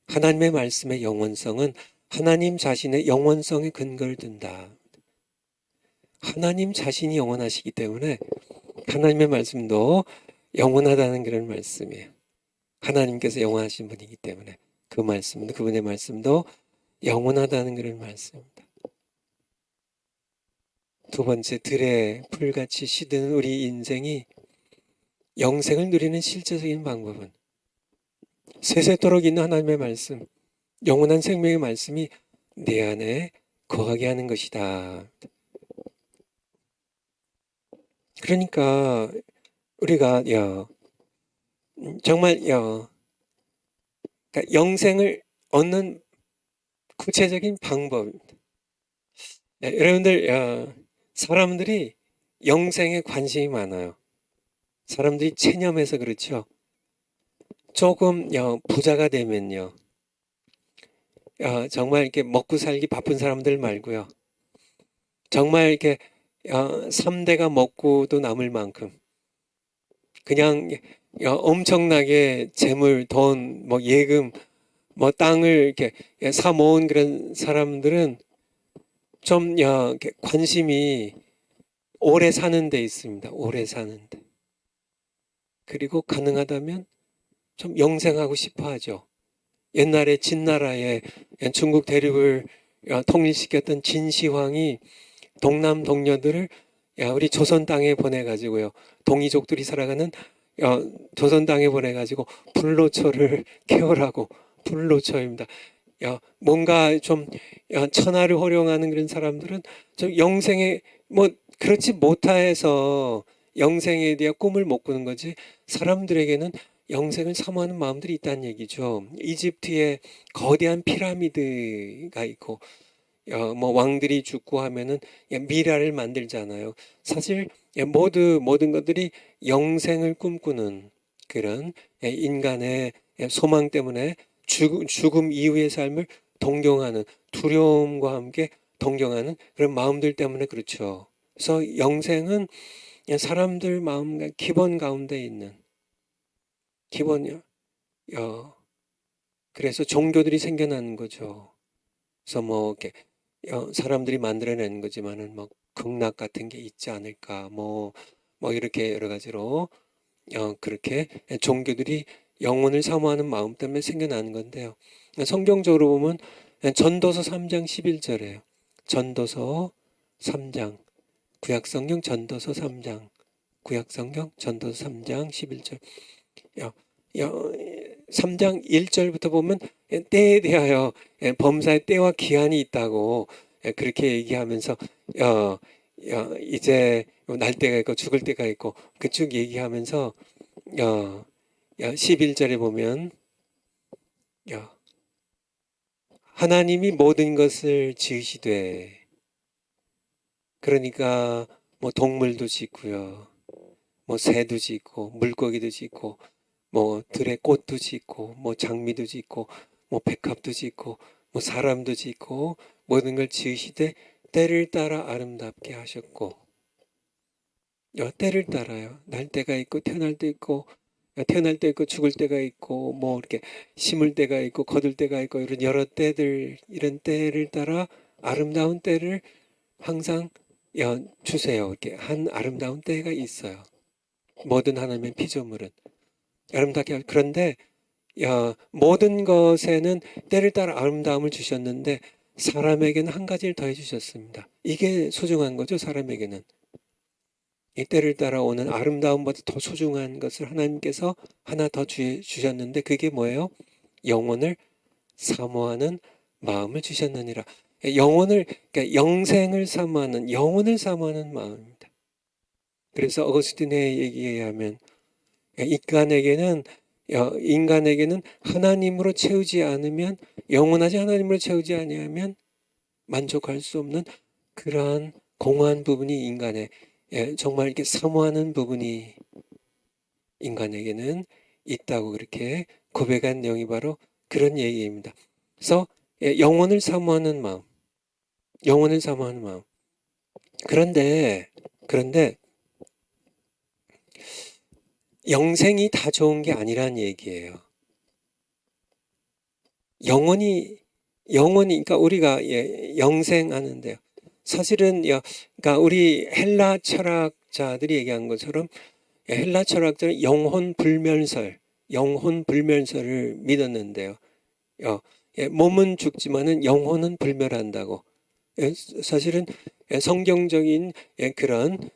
하나님의 말씀의 영원성은 하나님 자신의 영원성에 근거를 둔다. 하나님 자신이 영원하시기 때문에 하나님의 말씀도 영원하다는 그런 말씀이에요. 하나님께서 영원하신 분이기 때문에 그 말씀도 그분의 말씀도 영원하다는 그런 말씀입니다. 두 번째, 들의 풀같이 시드는 우리 인생이 영생을 누리는 실제적인 방법은 세세토록 있는 하나님의 말씀, 영원한 생명의 말씀이 내 안에 거하게 하는 것이다. 그러니까 우리가 정말 그러니까 영생을 얻는 구체적인 방법입니다. 여러분들 사람들이 영생에 관심이 많아요. 사람들이 체념해서 그렇죠. 조금 부자가 되면요. 정말 이렇게 먹고 살기 바쁜 사람들 말고요. 정말 이렇게 3대가 먹고도 남을 만큼 그냥 엄청나게 재물, 돈, 뭐 예금, 뭐 땅을 이렇게 사 모은 그런 사람들은 좀 이렇게 관심이 오래 사는 데 있습니다. 오래 사는 데. 그리고 가능하다면 좀 영생하고 싶어 하죠. 옛날에 진나라에 중국 대륙을 통일시켰던 진시황이 동남 동료들을 우리 조선 땅에 보내가지고요. 동이족들이 살아가는 조선 땅에 보내가지고 불로초를 캐오라고. 불로초입니다. 뭔가 좀 천하를 호령하는 그런 사람들은 좀 영생에 뭐 그렇지 못해서 영생에 대한 꿈을 못 꾸는 거지, 사람들에게는 영생을 사모하는 마음들이 있다는 얘기죠. 이집트에 거대한 피라미드가 있고 뭐 왕들이 죽고 하면은 미라를 만들잖아요. 사실 모든 것들이 영생을 꿈꾸는 그런 인간의 소망 때문에 죽음 이후의 삶을 동경하는, 두려움과 함께 동경하는 그런 마음들 때문에 그렇죠. 그래서 영생은 사람들 마음 기본 가운데 있는 기본이요. 그래서 종교들이 생겨나는 거죠. 그래서 뭐 이렇게 사람들이 만들어내는 거지만은 뭐 극락 같은 게 있지 않을까, 뭐 이렇게 여러 가지로 그렇게 종교들이 영혼을 사모하는 마음 때문에 생겨나는 건데요. 성경적으로 보면 전도서 3장 11절에요. 전도서 3장, 구약성경 전도서 3장, 구약성경 전도서 3장 11절. 3장 1절부터 보면 때에 대하여 범사의 때와 기한이 있다고 그렇게 얘기하면서 이제 날 때가 있고 죽을 때가 있고 그쭉 얘기하면서 11절에 보면 하나님이 모든 것을 지으시되, 그러니까 뭐 동물도 짓고요, 뭐 새도 짓고 물고기도 짓고 뭐 들의 꽃도 짓고 뭐 장미도 짓고 뭐 백합도 짓고 뭐 사람도 짓고 모든 걸 지으시되 때를 따라 아름답게 하셨고. 때를 따라요. 날 때가 있고 태어날 때 있고, 태어날 때 있고 죽을 때가 있고 뭐 이렇게 심을 때가 있고 거둘 때가 있고, 이런 여러 때들, 이런 때를 따라 아름다운 때를 항상 주세요. 이렇게 한 아름다운 때가 있어요. 모든 하나님의 피조물은 아름답게. 그런데 모든 것에는 때를 따라 아름다움을 주셨는데 사람에게는 한 가지를 더해 주셨습니다. 이게 소중한 거죠. 사람에게는 이 때를 따라오는 아름다움보다 더 소중한 것을 하나님께서 하나 더 주셨는데, 그게 뭐예요? 영혼을 사모하는 마음을 주셨느니라. 그러니까 영생을 사모하는, 영혼을 사모하는 마음입니다. 그래서 어거스틴의 얘기에 의하면 인간에게는 하나님으로 채우지 않으면, 영원하지 하나님으로 채우지 아니하면 만족할 수 없는 그러한 공허한 부분이 인간의, 정말 이렇게 사모하는 부분이 인간에게는 있다고 그렇게 고백한 내용이 바로 그런 얘기입니다. 그래서 영혼을 사모하는 마음, 영혼을 사모하는 마음. 그런데 영생이 다 좋은 게 아니란 얘기예요. 그러니까 우리가 영생하는데요. 사실은 그러니까 우리 헬라 철학자들이 얘기한 것처럼 헬라 철학자는 영혼 불멸설을 믿었는데요. 몸은 죽지만은 영혼은 불멸한다고. 사실은 성경적인 그런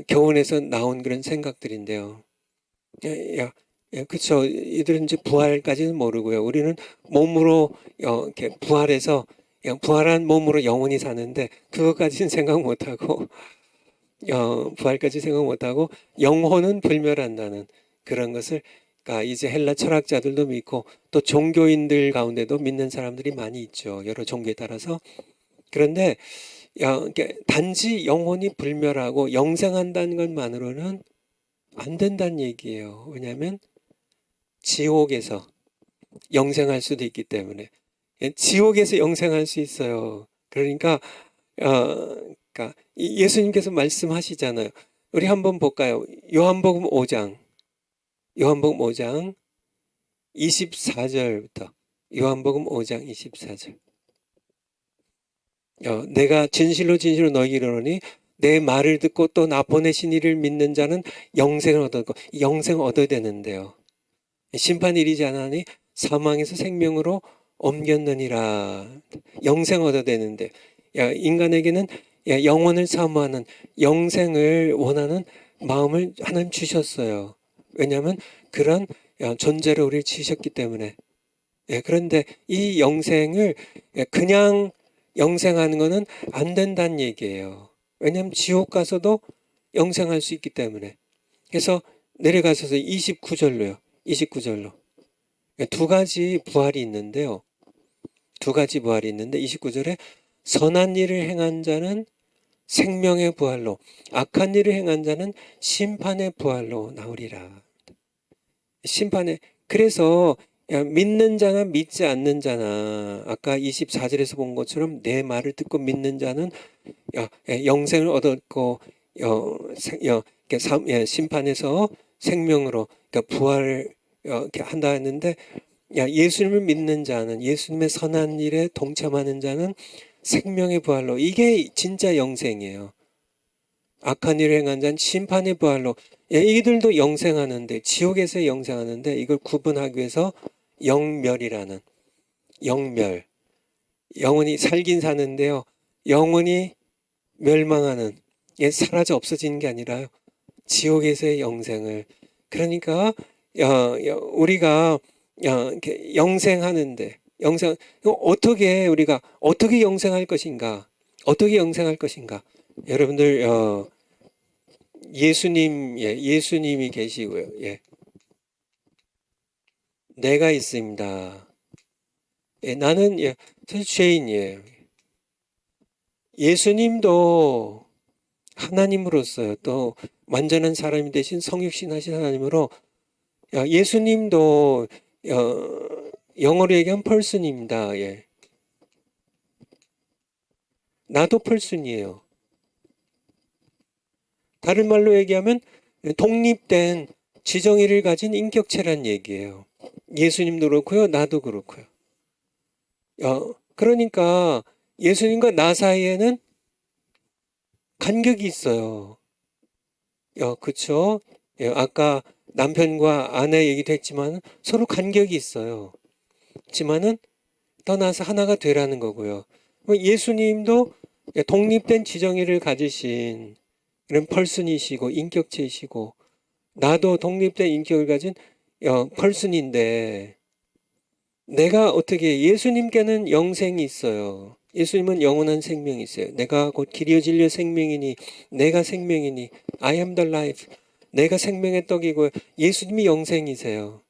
교훈에서 나온 그런 생각들인데요. 그렇죠. 이들은 이제 부활까지는 모르고요. 우리는 몸으로 이렇게 부활해서 부활한 몸으로 영원히 사는데 그것까지는 생각 못하고 부활까지 생각 못하고 영혼은 불멸한다는 그런 것을, 그러니까 이제 헬라 철학자들도 믿고 또 종교인들 가운데도 믿는 사람들이 많이 있죠. 여러 종교에 따라서. 그런데 단지 영혼이 불멸하고 영생한다는 것만으로는 안 된다는 얘기예요. 왜냐하면 지옥에서 영생할 수도 있기 때문에. 지옥에서 영생할 수 있어요. 그러니까 그러니까 예수님께서 말씀하시잖아요. 우리 한번 볼까요? 요한복음 5장 24절부터 요한복음 5장 24절. 내가 진실로 진실로 너희에게 이르노니 내 말을 듣고 또 나 보내신 이를 믿는 자는 영생을 얻었고, 영생을 얻어야 되는데요. 심판이 이르지 않으니 사망에서 생명으로 옮겼느니라. 영생 얻어야 되는데, 인간에게는 영원을 사모하는, 영생을 원하는 마음을 하나님 주셨어요. 왜냐하면 그런 존재로 우리를 지으셨기 때문에. 그런데 이 영생을 그냥 영생하는 것은 안 된다는 얘기예요. 왜냐하면 지옥 가서도 영생할 수 있기 때문에. 그래서 내려가셔서 29절로요. 29절로. 두 가지 부활이 있는데요. 두 가지 부활이 있는데 29절에 선한 일을 행한 자는 생명의 부활로, 악한 일을 행한 자는 심판의 부활로 나오리라. 심판의, 그래서 믿는 자나 믿지 않는 자나 아까 24절에서 본 것처럼 내 말을 듣고 믿는 자는 영생을 얻었고 심판에서 생명으로 그러니까 부활을 이렇게 한다 했는데 예수님을 믿는 자는 예수님의 선한 일에 동참하는 자는 생명의 부활로 이게 진짜 영생이에요. 악한 일을 행한 자는 심판의 부활로 이들도 영생하는데 지옥에서 영생하는데 이걸 구분하기 위해서 영멸이라는 영멸 영원히 살긴 사는데요. 영원히 멸망하는 사라져 없어지는 게 아니라요. 지옥에서의 영생을 그러니까 우리가 이렇게 영생하는데 영생 어떻게 우리가 어떻게 영생할 것인가? 어떻게 영생할 것인가? 여러분들 예수님이 계시고요. 내가 있습니다. 나는 사실 죄인이에요. 예수님도 하나님으로서요. 또 완전한 사람이 되신 성육신 하신 하나님으로 예수님도 영어로 얘기하면 펄슨입니다. 나도 펄슨이에요. 다른 말로 얘기하면 독립된 지정의를 가진 인격체란 얘기예요. 예수님도 그렇고요. 나도 그렇고요. 그러니까 예수님과 나 사이에는 간격이 있어요. 그렇죠? 아까 남편과 아내 얘기도 했지만 서로 간격이 있어요. 하지만은 떠나서 하나가 되라는 거고요. 예수님도 독립된 지정의를 가지신 그런 펄슨이시고 인격체이시고 나도 독립된 인격을 가진 펄슨인데 내가 어떻게 예수님께는 영생이 있어요. 예수님은 영원한 생명이 있어요. 내가 곧 길이요 진리요 생명이니 내가 생명이니 I am the life. 내가 생명의 떡이고 예수님이 영생이세요.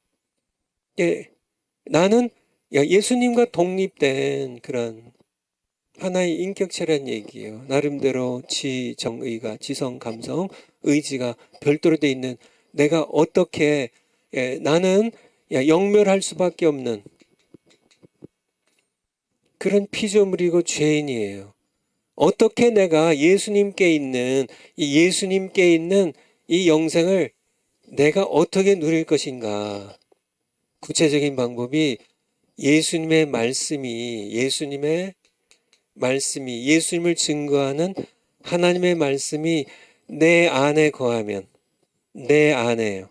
나는 예수님과 독립된 그런 하나의 인격체란 얘기예요. 나름대로 지정의가 지성 감성 의지가 별도로 돼 있는 내가 어떻게 나는 영멸할 수밖에 없는 그런 피조물이고 죄인이에요. 어떻게 내가 예수님께 있는 이 영생을 내가 어떻게 누릴 것인가? 구체적인 방법이 예수님의 말씀이 예수님을 증거하는 하나님의 말씀이 내 안에 거하면 내 안에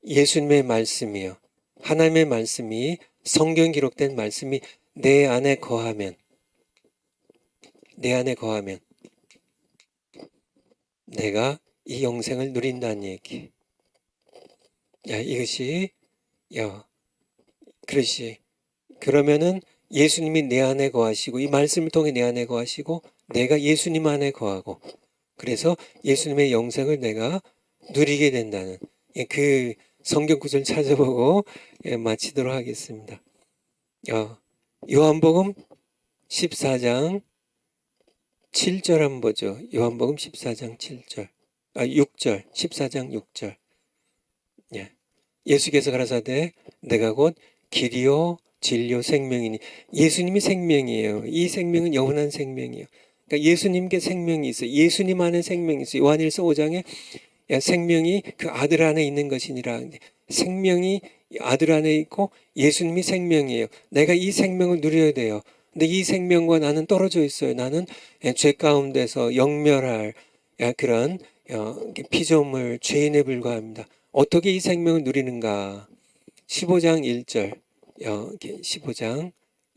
예수님의 말씀이요. 하나님의 말씀이 성경 기록된 말씀이 내 안에 거하면 내가 이 영생을 누린다는 얘기. 이것이 그러면은 예수님이 내 안에 거하시고 이 말씀을 통해 내 안에 거하시고 내가 예수님 안에 거하고 그래서 예수님의 영생을 내가 누리게 된다는 그 성경 구절 찾아보고 마치도록 하겠습니다. 요한복음 14장 7절 한번 보죠. 요한복음 14장 7절 6절 14장 6절 예수께서 가라사대 내가 곧 길이요 진료 생명이니. 예수님이 생명이에요. 이 생명은 영원한 생명이에요. 그러니까 예수님께 생명이 있어요. 예수님 안에 생명이 있어요. 요한일서 5장에 생명이 그 아들 안에 있는 것이니라. 생명이 아들 안에 있고 예수님이 생명이에요. 내가 이 생명을 누려야 돼요. 근데 이 생명과 나는 떨어져 있어요. 나는 죄 가운데서 영멸할 그런 피조물, 죄인에 불과합니다. 어떻게 이 생명을 누리는가? 15장 1절, 15장,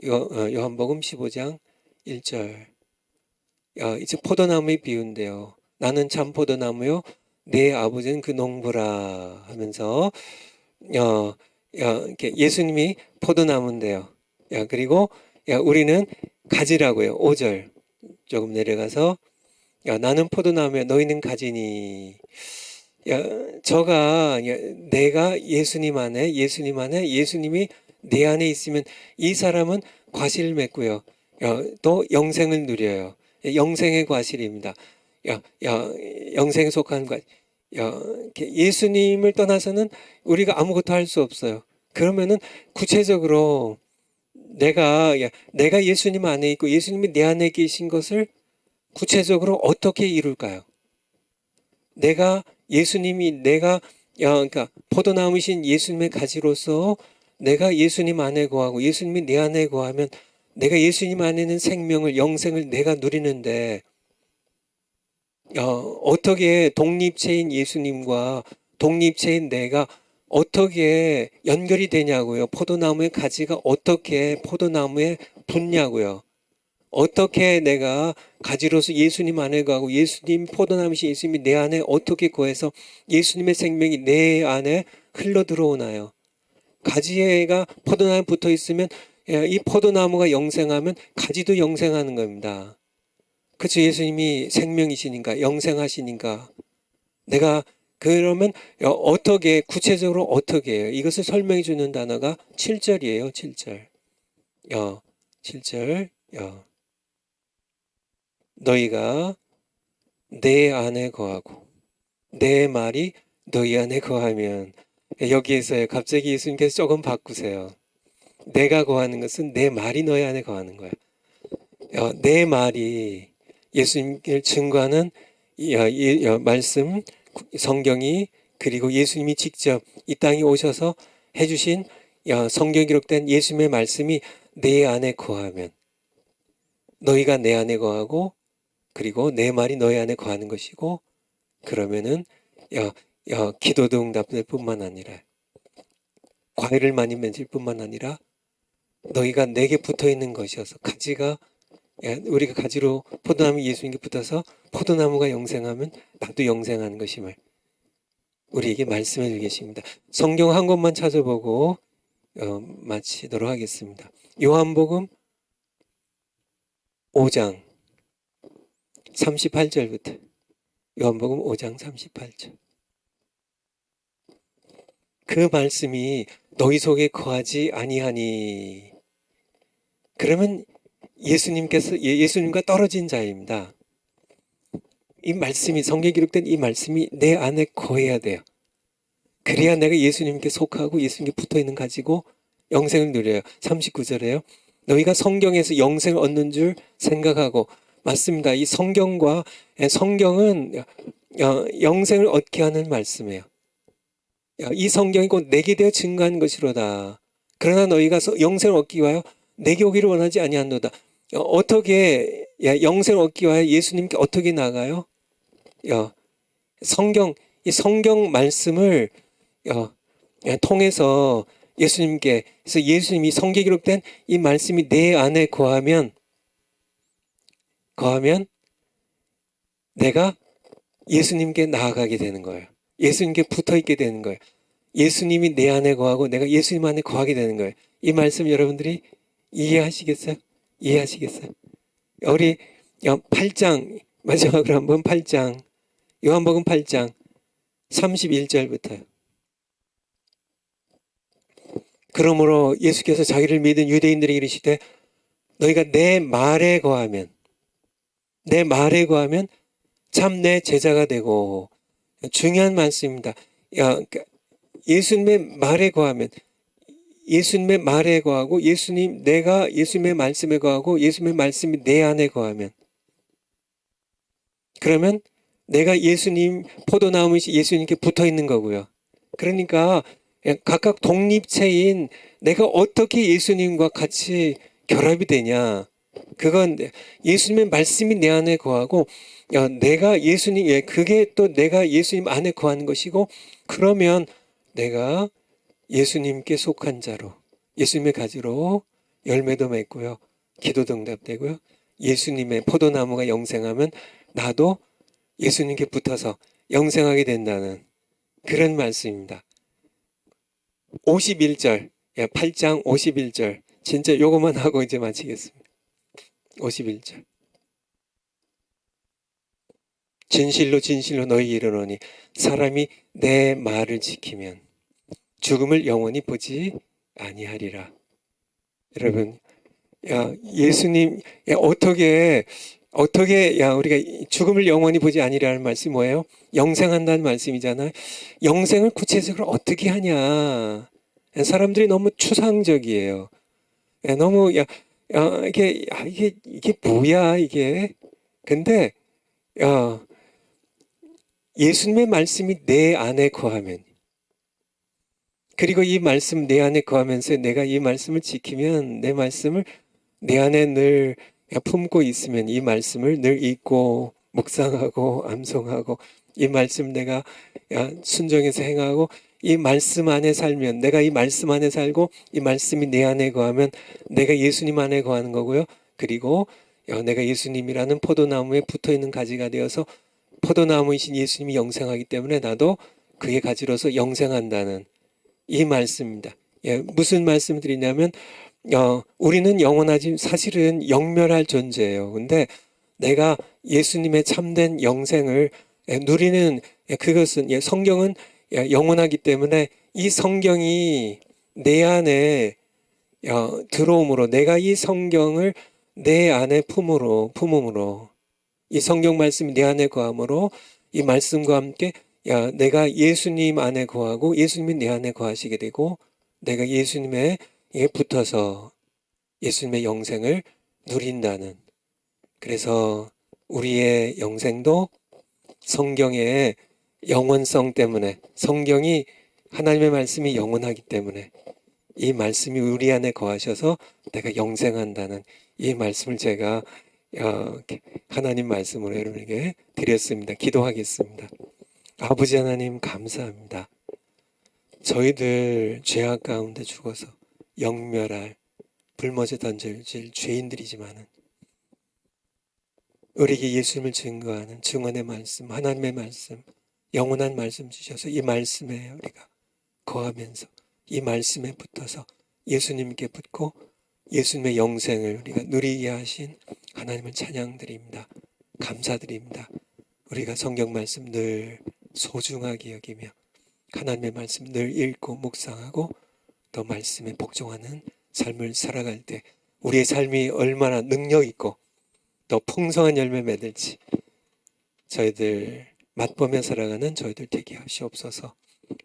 요한복음 15장 1절. 이제 포도나무의 비유인데요. 나는 참 포도나무요, 내 아버지는 그 농부라 하면서 이렇게 예수님이 포도나무인데요. 그리고 우리는 가지라고요. 5절 조금 내려가서 나는 포도나무야 너희는 가지니. 내가 예수님 안에 예수님이 내 안에 있으면 이 사람은 과실을 맺고요. 또 영생을 누려요. 영생의 과실입니다. 영생에 속한 과실. 예수님을 떠나서는 우리가 아무것도 할 수 없어요. 그러면은 구체적으로 내가 예수님 안에 있고 예수님이 내 안에 계신 것을 구체적으로 어떻게 이룰까요? 그러니까 포도나무이신 예수님의 가지로서 내가 예수님 안에 거하고 예수님이 내 안에 거하면 내가 예수님 안에 있는 생명을, 영생을 내가 누리는데 어떻게 독립체인 예수님과 독립체인 내가 어떻게 연결이 되냐고요. 포도나무의 가지가 어떻게 포도나무에 붙냐고요. 어떻게 내가 가지로서 예수님 안에 거하고 예수님 포도나무이신 예수님이 내 안에 어떻게 거해서 예수님의 생명이 내 안에 흘러 들어오나요? 가지가 포도나무에 붙어 있으면 이 포도나무가 영생하면 가지도 영생하는 겁니다. 그렇죠. 예수님이 생명이시니까 영생하시니까 내가 그러면 어떻게 구체적으로 어떻게 해요? 이것을 설명해 주는 단어가 7절이에요. 7절. 7절. 너희가 내 안에 거하고 내 말이 너희 안에 거하면. 여기에서 갑자기 예수님께서 조금 바꾸세요. 내가 거하는 것은 내 말이 너희 안에 거하는 거야. 내 말이 예수님을 증거하는 말씀, 성경이, 그리고 예수님이 직접 이 땅에 오셔서 해주신 성경에 기록된 예수님의 말씀이 내 안에 거하면, 너희가 내 안에 거하고 그리고 내 말이 너희 안에 거하는 것이고, 그러면은 기도도 응답될 뿐만 아니라 과일을 많이 맺을 뿐만 아니라 너희가 내게 붙어 있는 것이어서 가지가, 우리가 가지로 포도나무 예수님께 붙어서 포도나무가 영생하면 나도 영생하는 것임을 우리에게 말씀해 주고 계십니다. 성경 한 권만 찾아보고 마치도록 하겠습니다. 요한복음 5장 38절부터. 요한복음 5장 38절. 그 말씀이 너희 속에 거하지 아니하니. 그러면 예수님과 떨어진 자입니다. 이 말씀이, 성경에 기록된 이 말씀이 내 안에 거해야 돼요. 그래야 내가 예수님께 속하고 예수님께 붙어있는 가지고 영생을 누려요. 39절에요. 너희가 성경에서 영생을 얻는 줄 생각하고. 맞습니다. 이 성경은 영생을 얻게 하는 말씀이에요. 이 성경이 곧 내게 대해 증거하는 것이로다. 그러나 너희가 영생을 얻기 위하여 내게 오기를 원하지 아니하노다. 어떻게 영생을 얻기 위하여 예수님께 어떻게 나가요? 이 성경 말씀을 통해서 예수님께, 그래서 예수님이 성경에 기록된 이 말씀이 내 안에 거하면 내가 예수님께 나아가게 되는 거예요. 예수님께 붙어 있게 되는 거예요. 예수님이 내 안에 거하고 내가 예수님 안에 거하게 되는 거예요. 이 말씀 여러분들이 이해하시겠어요? 우리 8장, 마지막으로 한번 8장, 요한복음 8장 31절부터요. 그러므로 예수께서 자기를 믿은 유대인들에게 이르시되 너희가 내 말에 거하면 참 내 제자가 되고. 중요한 말씀입니다. 예수님의 말에 거하면, 예수님의 말에 거하고 내가 예수님의 말씀에 거하고 예수님의 말씀이 내 안에 거하면, 그러면 내가 포도나무이신 예수님께 붙어 있는 거고요. 그러니까 각각 독립체인 내가 어떻게 예수님과 같이 결합이 되냐. 그건 예수님의 말씀이 내 안에 거하고, 그게 또 내가 예수님 안에 거하는 것이고, 그러면 내가 예수님께 속한 자로, 예수님의 가지로 열매도 맺고요. 기도도 응답되고요. 예수님의 포도나무가 영생하면 나도 예수님께 붙어서 영생하게 된다는 그런 말씀입니다. 51절, 8장 51절. 진짜 요것만 하고 이제 마치겠습니다. 51절. 진실로 진실로 너희에게 이르노니 사람이 내 말을 지키면 죽음을 영원히 보지 아니하리라. 여러분, 예수님, 어떻게 우리가 죽음을 영원히 보지 아니라는 말씀이 뭐예요? 영생한다는 말씀이잖아요. 영생을 구체적으로 어떻게 하냐? 사람들이 너무 추상적이에요. 너무 이게 뭐야 이게? 근데 예수님의 말씀이 내 안에 거하면, 그리고 이 말씀 내 안에 거하면서 내가 이 말씀을 지키면, 내 말씀을 내 안에 늘 품고 있으면, 이 말씀을 늘 읽고 묵상하고 암송하고, 이 말씀 내가 순종해서 행하고, 이 말씀 안에 살면, 내가 이 말씀 안에 살고 이 말씀이 내 안에 거하면 내가 예수님 안에 거하는 거고요. 그리고 내가 예수님이라는 포도나무에 붙어있는 가지가 되어서 포도나무이신 예수님이 영생하기 때문에 나도 그의 가지로서 영생한다는 이 말씀입니다. 무슨 말씀드리냐면, 우리는 영원하지, 사실은 영멸할 존재예요. 근데 내가 예수님의 참된 영생을 누리는, 그것은, 성경은 영원하기 때문에 이 성경이 내 안에 들어옴으로, 내가 이 성경을 내 안에 품음으로, 이 성경 말씀이 내 안에 거함으로, 이 말씀과 함께 내가 예수님 안에 거하고 예수님이 내 안에 거하시게 되고, 내가 예수님에 붙어서 예수님의 영생을 누린다는, 그래서 우리의 영생도 성경의 영원성 때문에, 성경이, 하나님의 말씀이 영원하기 때문에 이 말씀이 우리 안에 거하셔서 내가 영생한다는 이 말씀을 제가 하나님 말씀으로 여러분에게 드렸습니다. 기도하겠습니다. 아버지 하나님, 감사합니다. 저희들 죄악 가운데 죽어서 영멸할, 불못에 던져질 죄인들이지만은 우리에게 예수님을 증거하는 증언의 말씀, 하나님의 말씀, 영원한 말씀 주셔서 이 말씀에 우리가 거하면서 이 말씀에 붙어서 예수님께 붙고 예수님의 영생을 우리가 누리게 하신 하나님을 찬양드립니다. 감사드립니다. 우리가 성경 말씀 늘 소중하게 여기며 하나님의 말씀 늘 읽고 묵상하고 또 말씀에 복종하는 삶을 살아갈 때 우리의 삶이 얼마나 능력 있고 더 풍성한 열매 맺을지 저희들 맛보며 살아가는 저희들 되게 하시옵소서.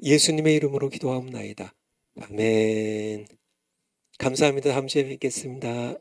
예수님의 이름으로 기도하옵나이다. 아멘. 감사합니다. 다음 주에 뵙겠습니다.